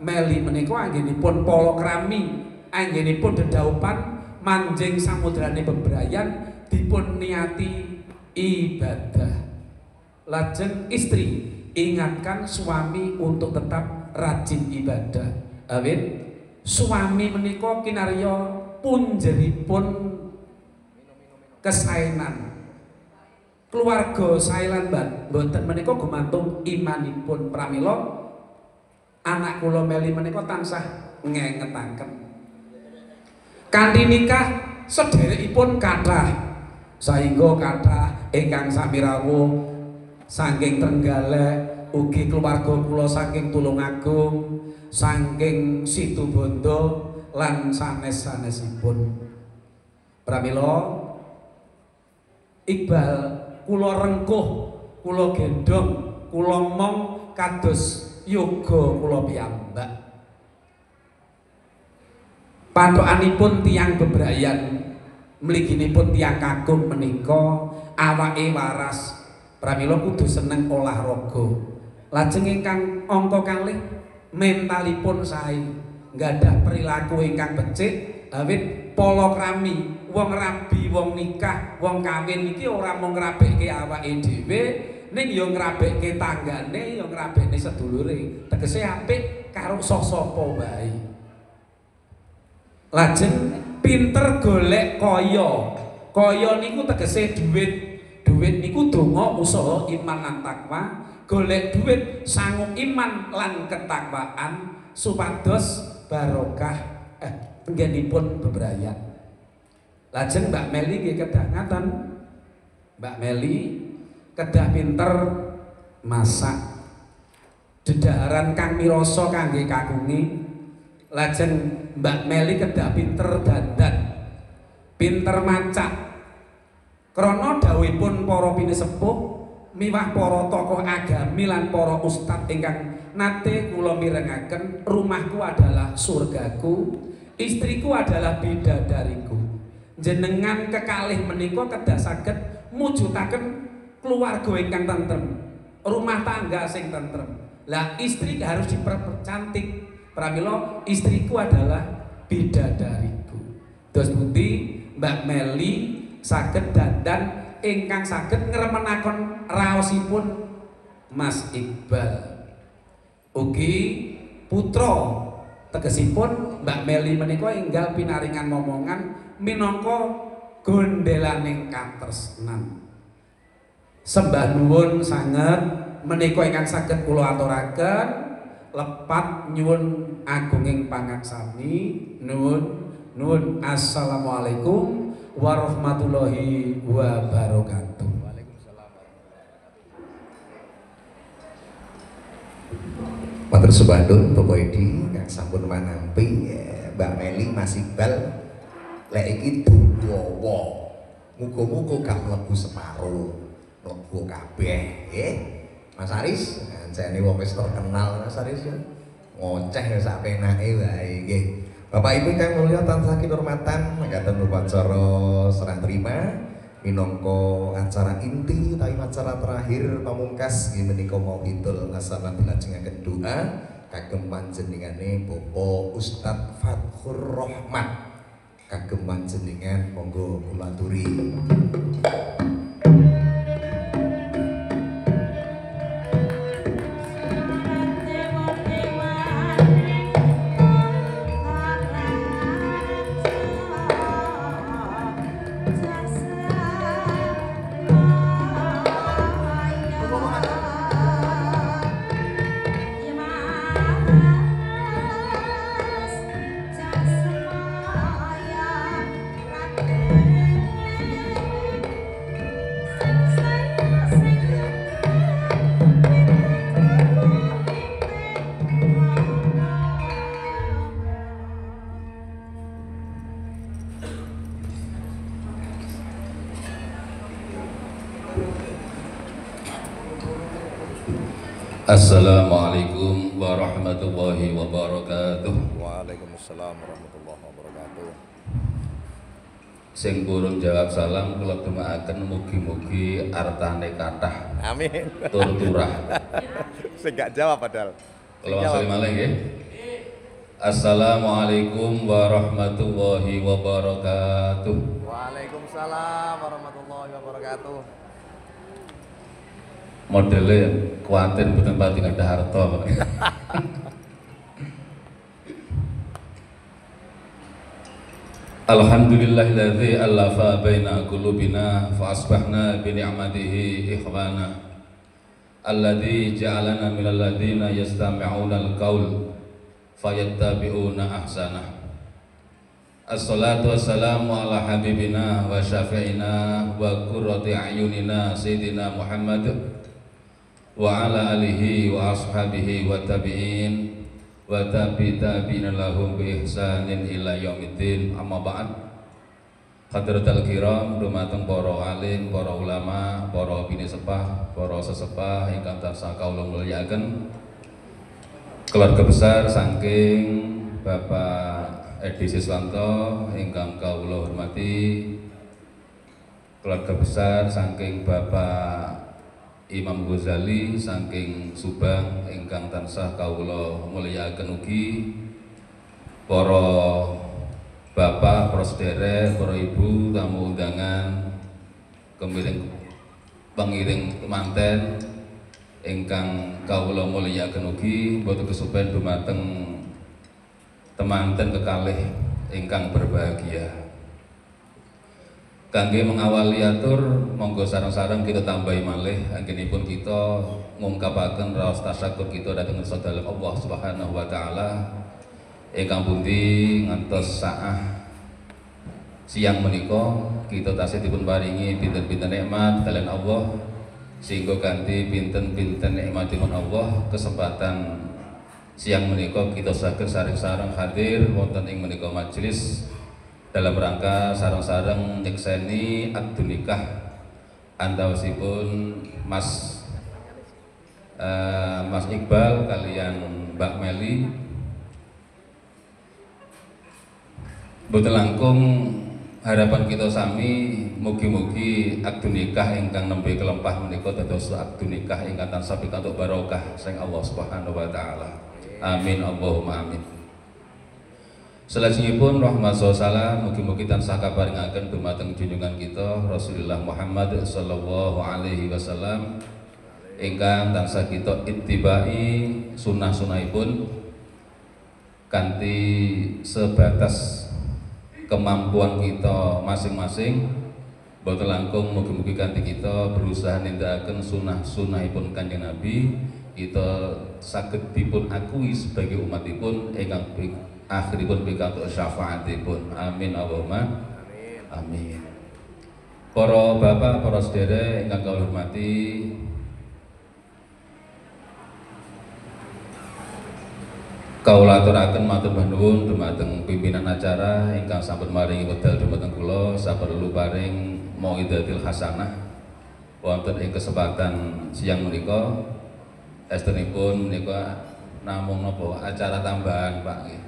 meli menika anggenipun palakrami, anggenipun dedaupan manjing samudrane bebrayan dipun niati ibadah. Lajeng istri ingatkan suami untuk tetap rajin ibadah. Awit suami menika kinarya punjeripun kesaenan keluarga saelan mboten menika gumantung imanipun. Pramila anak kula meli menika tansah ngengetaken kanthi nikah sedherekipun kathah saengga kathah ingkang sami rawuh saking Trenggalek, ugi keluarga kula saking Tulungagung, saking Situbondo lan sanes-sanesipun. Pramila Iqbal kula rengkuh, kula gendong, kula mong kados yoga kula piyambak. Patokanipun tiyang bebrayan, mliginipun tiyang kakung menika awake waras. Pramila kudu seneng olahraga. Lajeng ingkang angka kalih mentalipun sae, nggadah perilaku ingkang becik, awit palakrami. Wong rabi, wong nikah, wong kawin iki ora mung ngrabekke awake dhewe, ning ya ngrabekke tanggane, ya ngrabekke sedulure. Tegese apik karo sapa wae. Lajeng pinter golek kaya. Kaya niku tegese dhuwit. Dhuwit niku donga, usaha, iman lan takwa. Golek dhuwit sangu iman lan ketakwaan supados barokah nggenipun bebrayan. Lajeng Mbak Meli nggih kedah ngaten. Mbak Meli kedah pinter masak. Dedhaharan kang mirasa kangge kakungi. Lajeng Mbak Meli kedah pinter dandan. Pinter macak. Krana dawuhipun para pinisepuh miwah para tokoh agami lan para ustadz ingkang nate kula mirengaken, rumahku adalah surgaku, istriku adalah bidadariku. Jenengan kekalih menika kedah saged mujudaken keluarga ingkang tentrem, rumah tangga sing tentrem. Lah istri harus dipercantik. Pramila istriku adalah bidadariku. Dos pundi Mbak Meli saged dandan ingkang saged ngremenaken raosipun Mas Iqbal. Ugi putra tegesipun Mbak Meli menika enggal pinaringan momongan minangka gondelaning katresnan. Sembah nuwun sanget menika ingkang saged kula aturaken, lepat nyuwun agunging pangaksami. Nuwun. Assalamualaikum warahmatullahi wabarakatuh. Matur sebandun Bapak Edi kang sampun manampi Mbak Meli Mas Iqbal lek iki dawa. Muga-muga gak mlebu separo, mlebu kabeh nggih. Mas Aris, jane wong wis terkenal Mas Aris ya. Ngoceh ya sak penake wae nggih. Bapak Ibu kang mulya tansah kinurmatan mangkaten upacara serah terima minangka acara inti utawi acara terakhir pamungkas nggih menika mauhidul hasanah dilajengaken doa kagem panjenengane Bapak Ustadz Fathur Rahmat kagem panjenengan monggo kula aturi. Jasa Assalamualaikum warahmatullahi wabarakatuh. Waalaikumsalam warahmatullahi wabarakatuh. Sing burung jawab salam kula dumaaken mugi-mugi artane kathah Amin. tur turah. Saya nggak jawab padahal. Kula wasali malih nggih. Assalamualaikum warahmatullahi wabarakatuh. Waalaikumsalam warahmatullahi wabarakatuh. Modelnya kuatir mboten pati nggak ada harta. Alhamdulillahilladzi allafa baina qulubina fa asbahna bi ni'matihi ikhwana alladzi ja'alana minal ladzina yastami'una al-qaul fayattabi'una ahsanah. Assalatu wassalamu ala habibina wa syafi'ina wa qurrati a'yunina sayyidina Muhammad wa ala alihi wa ashabihi wa tabi'in wa tabi'ina lahum bi ihsanin ila yaumiddin. Amma ba'd. Hadratul kiram dumateng para alim, para ulama, para bini sepah, para sesepah ingkang tansah kawula mulyakaken. Keluarga besar saking Bapak Edi Siswanto ingkang kawula hormati, keluarga besar saking Bapak Imam Ghazali saking Subang ingkang tansah kawula mulyakaken ugi, para bapak, para sederek, para ibu, tamu undangan, pengiring kemanten ingkang kawula mulyakaken ugi, boten kesupen dumateng temanten kekalih ingkang berbahagia. Kangge mengawali atur, monggo sareng-sareng kita tambahi malih anggenipun kita ngungkapaken raos tasyakur kita dhateng sadaya Allah Subhanahu wa taala ingkang pundi ngantos saah siang menika kita tasih dipun paringi pinten-pinten nikmat kalian Allah, sehingga kanthi pinten-pinten nikmatipun Allah kesempatan siang menika kita saged sareng-sareng hadir wonten ing menika majelis dalam rangka sareng-sareng nyekseni akad nikah antawisipun Mas Iqbal kalian Mbak Meli. Boten langkung harapan kita sami mugi-mugi akad nikah ingkang nembe kelempah menika dados akad nikah ingkang tansah pikantuk barokah sing Allah Subhanahu wa taala. Amin Allahumma amin. Salajengipun rahmat salam mugi-mugi tansah kaparingaken dumateng junjungan kita Rasulullah Muhammad sallallahu alaihi wasallam ingkang tansah kita ittibai sunah-sunahipun kanthi sebatas kemampuan kita masing-masing. Boten langkung mugi-mugi kanthi kita berusaha nindakaken sunah-sunahipun Kanjeng Nabi, kita saged dipun akui sebagai umatipun ingkang akhiripun pikantuk syafaatipun. Amin Allahumma amin. Para bapak, para sedherek ingkang kawula hormati, kawula aturaken matur nuwun dumateng pimpinan acara ingkang sampun maringi wedal dumateng kula saperlu paring mauidhatil hasanah wonten ing kesempatan siang menika. Estunipun menika namung napa acara tambahan Pak nggih.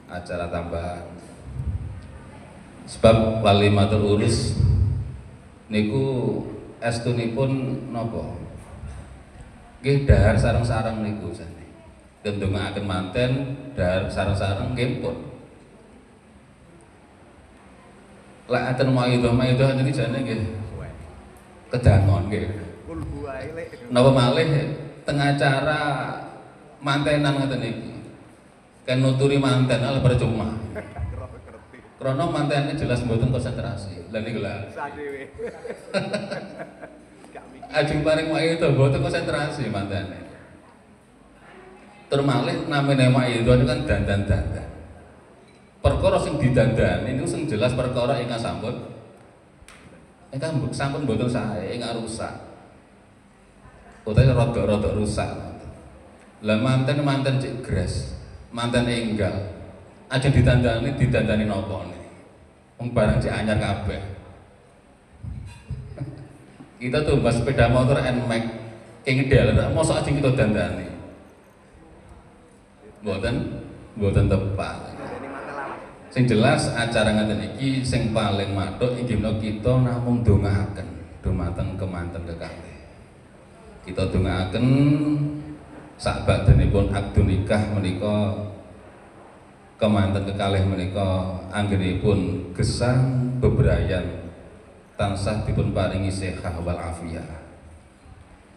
Acara tambahan. Sebab walimatul urus niku estunipun napa? Nggih dahar sareng-sareng niku jane. Ndongaaken manten dahar sareng-sareng nggih pun. Lek aten maidhah niki jane nggih kedangon nggih. Napa malih teng acara mantenan ngoten niki. Kan nuturi manten ala percuma. Krana mantene jelas mboten konsentrasi. Lah niku lha. Sadewe. Ajeng paring wae itu mboten konsentrasi mantene. Tur malih namine wae itu kan dandan-dandan. Perkara sing didandani niku sing jelas perkara ingkang sampun mboten sae, ingkang rusak. Utawi rada-rada rusak. Lah manten cek gres. Mantan enggal aja didandani napa nih wong barang cek anyar kabeh. Kita tuh mbak sepeda motor NMAX ideal mosok aja kita dandani. Mboten tepat. Sing jelas acara ngaten iki sing paling mathuk inggih menika kita namung ndongaaken dumateng kemanten kekalih. Kita ndongaaken sak badhenipun akdun nikah menika kemanten kekalih menika anggenipun gesang bebrayan tansah dipun paringi sehat wal afiyah.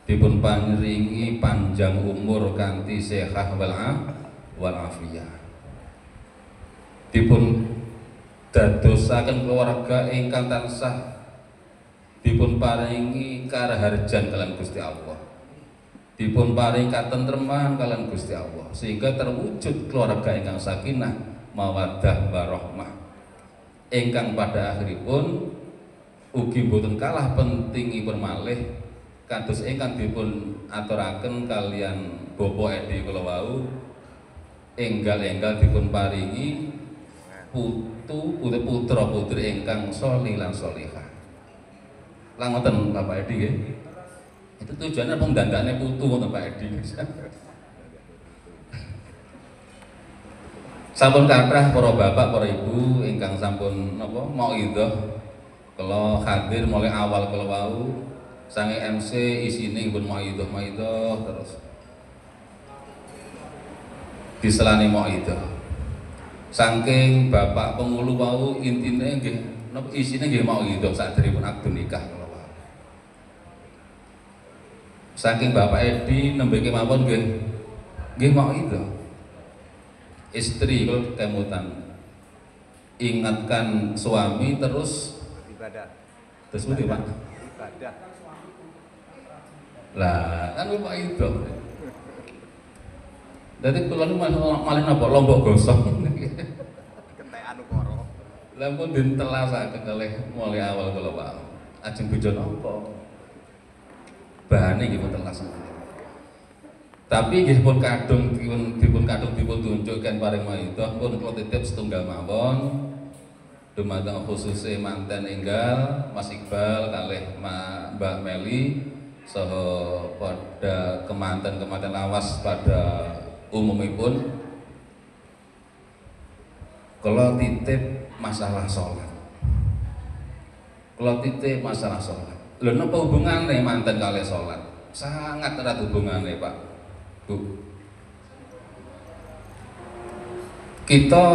Dipun paringi panjang umur kanthi sehat wal afiyah. Dipun dadosaken keluarga ingkang tansah dipun paringi karaharjan kalian Gusti Allah. Dipun paringi katentreman kalian Gusti Allah sehingga terwujud keluarga ingkang sakinah mawaddah warahmah. Ingkang pada akhiripun ugi boten kalah pentingipun malih kados ingkang dipun aturaken kalian Bapak Edi kula wau enggal-enggal dipun paringi putra putri ingkang sholih lan sholihah. Lah ngoten Bapak Edi nggih. Itu tujuannya pemdandane putu ngoten Pak Edi. Sampun kathah para bapak, para ibu ingkang sampun napa mauidhah kula hadir mulai awal kula wau. Sange MC isine pun mauidhah terus diselani mauidhah. Saking bapak pengulu wau intine nggih napa isine nggih mauidhah saderengipun akdun nikah kula wau. Saking bapak Edi nembe kemawon nggih mauidhah. Istri kalau kemutan ingatkan suami terus ibadah. Terus pundi Pak? Ibadah. Lah, kan lupa itu. Dadi kula nu malih napa lombok gosong. Kentekan ukara. Lah pun ditelasaken kalih mulai awal kula Pak. Ajeng bojo napa? Bahane nggih pun telasaken. Tapi nggih pun kadung dipun tunjukkan paring maidah pun kula titip setunggal mawon. Dumateng khususe manten enggal Mas Iqbal kalih Mbak Meli saha pada kemanten-kemanten lawas pada umumipun kula titip masalah sholat. Kula titip masalah sholat. Lho napa hubungane manten kalih sholat? Sangat erat hubungane Pak Bu. Kita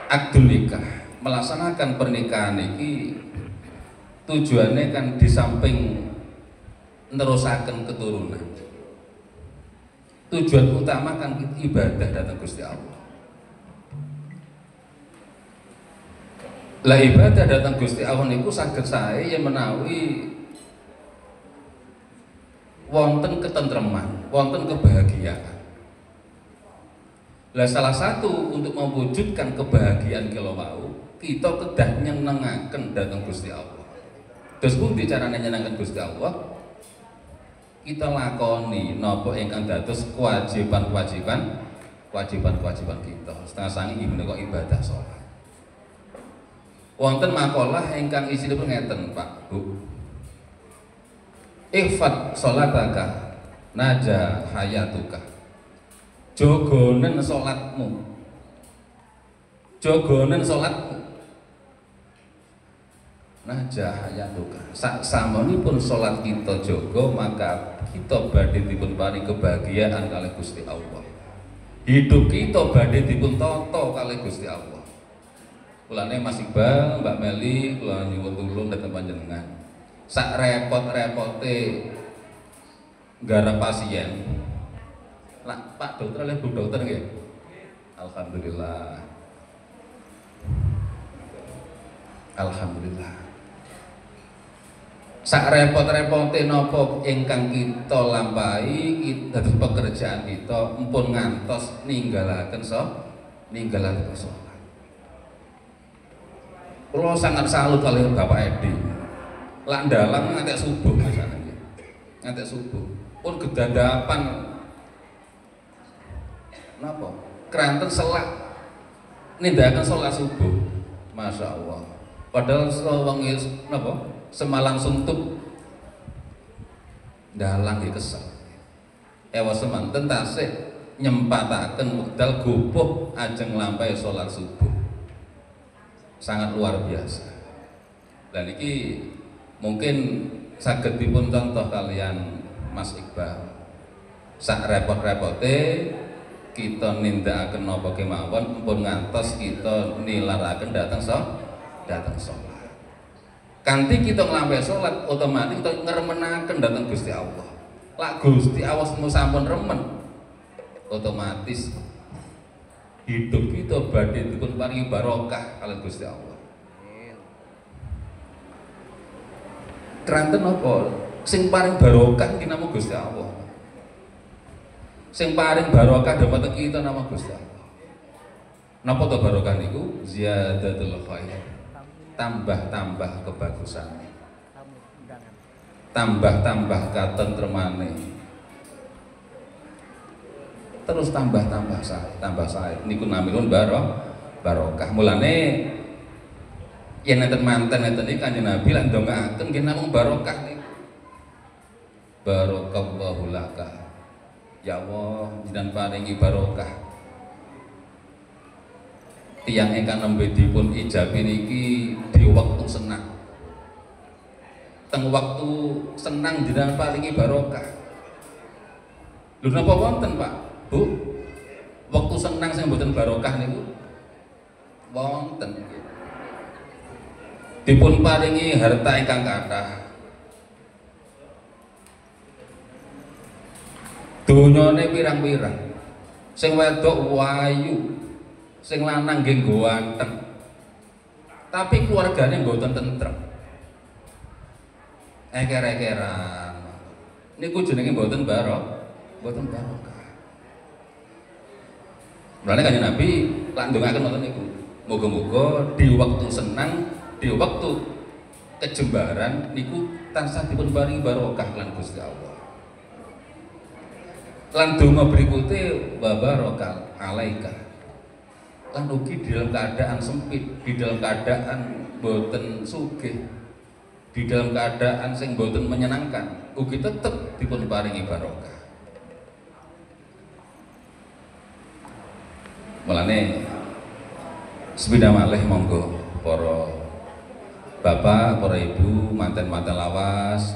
akdul nikah melaksanakan pernikahan ini tujuannya kan di samping nerusaken keturunan. Tujuan utama kan ibadah datang Gusti Allah. Lah ibadah datang Gusti Allah niku saged sae yen menawi wonten ketentreman, wonten kebahagiaan. Lah salah satu untuk mewujudkan kebahagiaan kula wau, kita kedah nyenengaken dhateng Gusti Allah. Terus pundi carane nyenengaken Gusti Allah? Kita lakoni napa ingkang dados kewajiban kita. Setengah sangi menika ibadah salat. Wonten makalah ingkang isinipun ngeten, Pak, Bu. Ihfad salataka naja hayatuka. Jogonen salatmu. Jogonen salatmu. Naja hayatuka. Sak samonipun salat kita jaga, maka kita badhe dipun paring kebahagiaan kalih Gusti Allah. Hidup kita badhe dipun tata kalih Gusti Allah. Kulane Mas Iqbal, Mbak Meli, kula nyuwun tulung dhateng panjenengan. Sak repot-repote garap pasien. Lah Pak dokter oleh Bu dokter nggih. Alhamdulillah. Alhamdulillah. Sak repot-repote napa ingkang kita lampahi kita pekerjaan kita mpun ngantos ninggalaken sholat. Kula sangat salut kalih Bapak Edi. Lak ndalang ngantek subuh masane. Ngantek subuh. Pun gedadapan napa? Kranten selak nindakaken sholat subuh. Masya Allah. Padahal wengi napa? Semalang suntuk dalang nggih kesel. Ewa semanten tasih nyempataken wekdal gupuh ajeng nglampahi salat subuh. Sangat luar biasa. Dan iki mungkin saged dipun contoh kalian Mas Iqbal. Sak repot-repote kita nindakaken napa kemawon pun ngantos kita nilaraken dateng salat. Kanthi kita nglampahi salat otomatis kita ngremenaken dateng Gusti Allah. Lak Gusti Allah sampun remen, otomatis hidup kita badhe dipun paringi barokah kalian Gusti Allah. Keranten apa? Sing paring barokah iki namung Gusti Allah. Sing paring barokah dhumateng kita nama Gusti Allah. Napa to barokah niku? Ziyadatul khair. Tambah-tambah kebagusan. Tambah-tambah katentremane. Terus tambah-tambah sae. Niku namipun barokah. Mulane yen enten manten enten iki Kanjeng Nabi lan ndongaaken nggih namung barokah niku. Barakallahu laka. Ya Allah, jenengan paringi barokah. Tiyang ingkang nembe dipun ijabi niki di waktu senang. Teng waktu senang jenengan paringi barokah. Lho napa wonten, Pak? Bu? Waktu senang sing mboten barokah niku wonten. Dipun paringi harta ingkang kathah. Donyane pirang-pirang. Sing wedok wayu, sing lanang nggih ganteng. Tapi keluargane mboten tentrem. Eker-ekeran. Niku jenenge mboten barokah. Mulane Kanjeng Nabi lan ndongaken ngoten niku. Moga-moga di waktu senang, di waktu kejembaran niku tansah dipun paringi barokah lan Gusti Allah. Lan donga berikutnya wa barokah alaika. Lan ugi di dalam keadaan sempit, di dalam keadaan boten sugih, di dalam keadaan sing boten menyenangkan, ugi tetep dipun paringi barokah. Mulane sepeda malih monggo para bapak, para ibu, manten-manten lawas,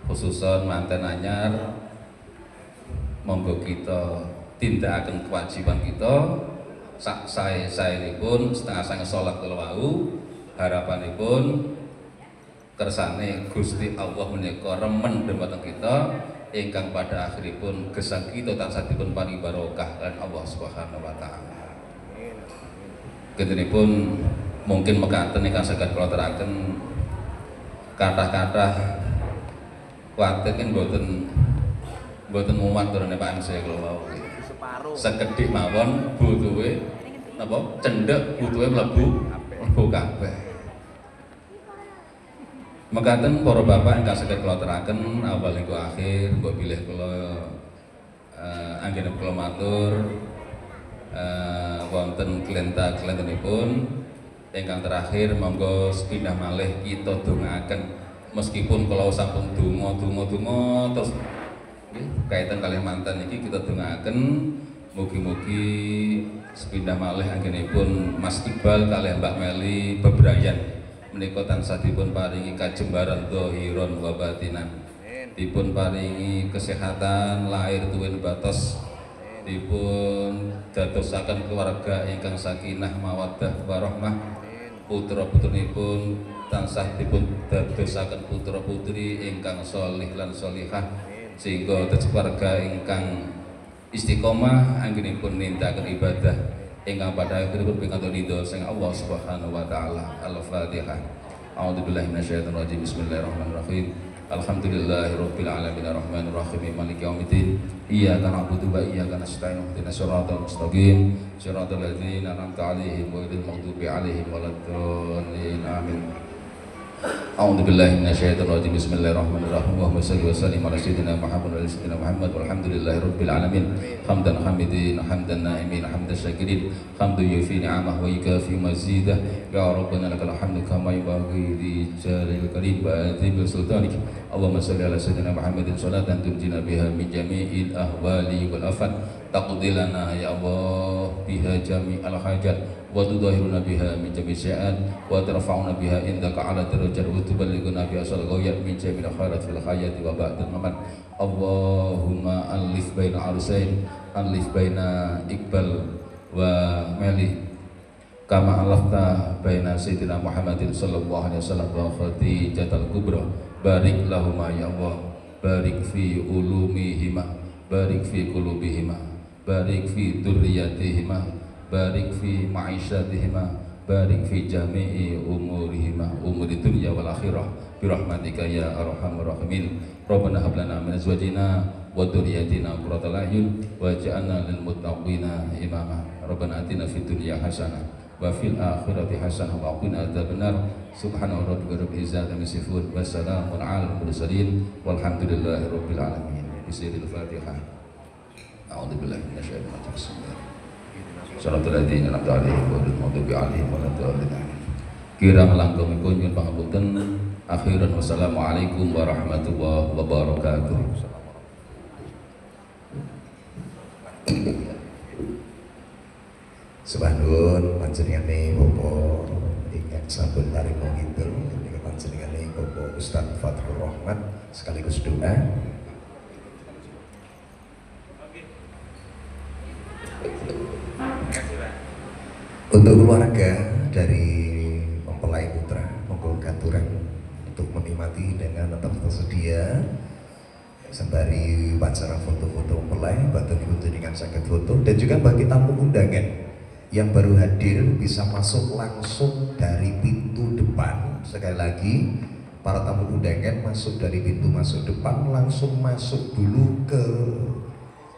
khususon manten anyar, monggo kita tindakaken kewajiban kita sak sae-saenipun setengah sange salat wau harapanipun kersane Gusti Allah menika remen dhumateng kita ingkang pada akhiripun gesang kita tansah dipun paringi barokah lan Allah Subhanahu wa taala. Gentenipun mungkin mekaten ingkang saged kula teraken kathah-kathah kuwatir kan mboten muat turune Pak MC kula wau. Sekedhik mawon butuhe napa cendhek butuhe mlebu kabeh. Mekaten para bapak ingkang saged kula teraken awal hingga akhir mbok bilih kula anggen kula matur wonten klenta-klentenipun ingkang terakhir monggo sepindah malih kita dongaaken meskipun kalau sampun donga terus kaitan kalian mantan ini kita dongaaken mugi-mugi sepindah malih anggenipun Mas Iqbal kalian Mbak Meli bebrayan menika tansah dipun paringi kajembaran dhahiron wa batinan, dipun paringi kesehatan lahir tuwin batos, dipun dadosaken keluarga ingkang sakinah mawaddah warahmah, putra-putrinipun tansah dipun dadosaken putra-putri ingkang sholih lan sholihah sehingga dadi keluarga ingkang istiqomah anggenipun nindakaken ibadah ingkang pada akhiripun pikantuk ridho sing Allah Subhanahu wa taala. Al-Fatihah. A'udzubillahi minasyaitonir rajim. Bismillahirrahmanirrahim. Alhamdulillahirabbil alamin arrahmanir rahim maliki yaumiddin. Iyyaka na'budu wa iyyaka nasta'in. Ihdinas siratal mustaqim. Siratal ladzina an'amta 'alaihim ghairil maghdubi 'alaihim waladdallin. Amin. A'udzubillahi minasyaitonirrajim. Bismillahirrahmanirrahim. Allahumma shalli wa sallim ala sayyidina Muhammad wa ala sayyidina Muhammad walhamdulillahi rabbil alamin. Hamdan hamidin, hamdan na'imin, hamdan syakirin, hamdu yufi ni'amah wa yukafi mazidah. Ya Rabbana lakal hamdu kama yanbaghi li jalil karim wa azim sultanik. Allahumma shalli ala sayyidina Muhammadin salatan tunjina biha min jami'il ahwali wal afat. Taqdi lana ya Allah biha jami'al hajat wa tudahhiruna biha min jami'i syai'at wa tarfa'una biha indaka ala darajat wa tuballighuna biha asal ghayat min jami'il khairat fil hayati wa ba'dal mamat. Allahumma alif baina arusain, alif baina Iqbal wa Meli kama alafta baina sayyidina Muhammadin sallallahu alaihi wasallam wa Khadijatul Kubra. Barik lahuma ya Allah, barik fi ulumihima, barik fi qulubihima, barik fi dzurriyyatihima, barik fi ma'isyatihima, barik fi jami'i umurihima, umuri dunya wal akhirah bi rahmatika ya arhamar rahimin. Rabbana hab lana min azwajina wa dzurriyyatina qurrata a'yun waj'alna lil muttaqina imama. Rabbana atina fid dunya hasanah wa fil akhirati hasanah wa qina adzabannar. Subhana rabbika rabbil izzati amma yasifun wa salamun alal mursalin walhamdulillahi rabbil alamin. Bismillahil Fatihah. A'udzubillahi minasyaitonir rajim. Shalatul ladzina an'amta 'alaihim ghairil maghdubi 'alaihim waladdallin. Kirang langkungipun nyuwun pangapunten. Akhiran wassalamualaikum warahmatullahi wabarakatuh. Subhanun panjenengane Bapak ingkang sampun paringa ngidul menika panjenengane Bapak Ustaz Fathur Rahmat sekaligus doa. Untuk keluarga dari mempelai putra monggo katuran untuk menikmati dengan tersedia sembari upacara foto-foto mempelai badan ibu dengan sakit foto, dan juga bagi tamu undangan yang baru hadir bisa masuk langsung dari pintu depan. Sekali lagi, para tamu undangan masuk dari pintu masuk depan, langsung masuk dulu ke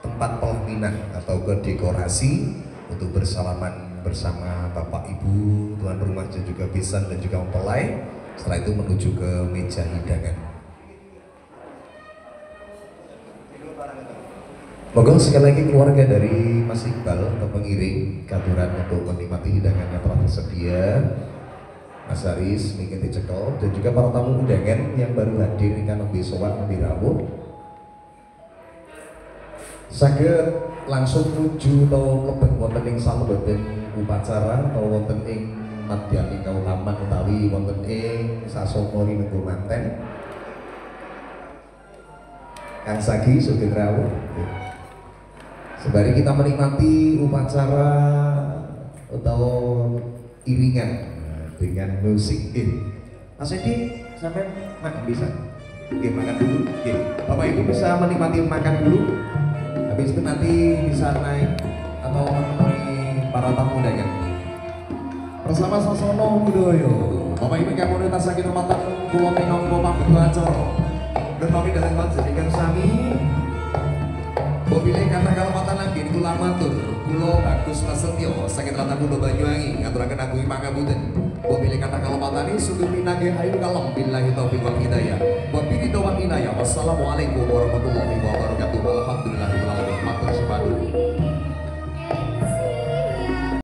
tempat pelaminan atau ke dekorasi untuk bersalaman bersama bapak ibu, tuan rumah dan juga besan dan juga mempelai. Setelah itu menuju ke meja hidangan. Moga sekali lagi keluarga dari Mas Iqbal atau pengiring katuran untuk menikmati hidangan yang telah tersedia. Mas Haris mungkin dicekel, dan juga para tamu undangan yang baru hadir dengan lebih sowan lebih rawuh. Saged langsung menuju atau lebet wonten ing salebetipun upacara atau wonten ing madyaning kaulaman utawi wonten ing sasongori negoro manten. Kang Sagi sugeng rawuh. Sembari kita menikmati upacara atau iringan dengan musik. Mas Edi sampai bisa makan dulu. Bapak Ibu bisa menikmati makan dulu. Habis itu nanti bisa naik atau menemui para tamu undangan bersama Sasono Budoyo. Bapak Ibu kang komunitas saking matan kula minangka pambuka acara dan pamit datang panjenengan sami Bobile kata kalepatan lagi itu lamatur kula Bagus Prasetyo saking Rata Kulo Banyuwangi ngaturaken agung pangapunten. Bobile kata kalepatan ini sugeng pinanggih ayu kalem billahi taufiq wal hidayah. Wabillahi taufiq wal hidayah. Wassalamualaikum warahmatullahi wabarakatuh. Alhamdulillahirabbil alamin. Matur sepadu.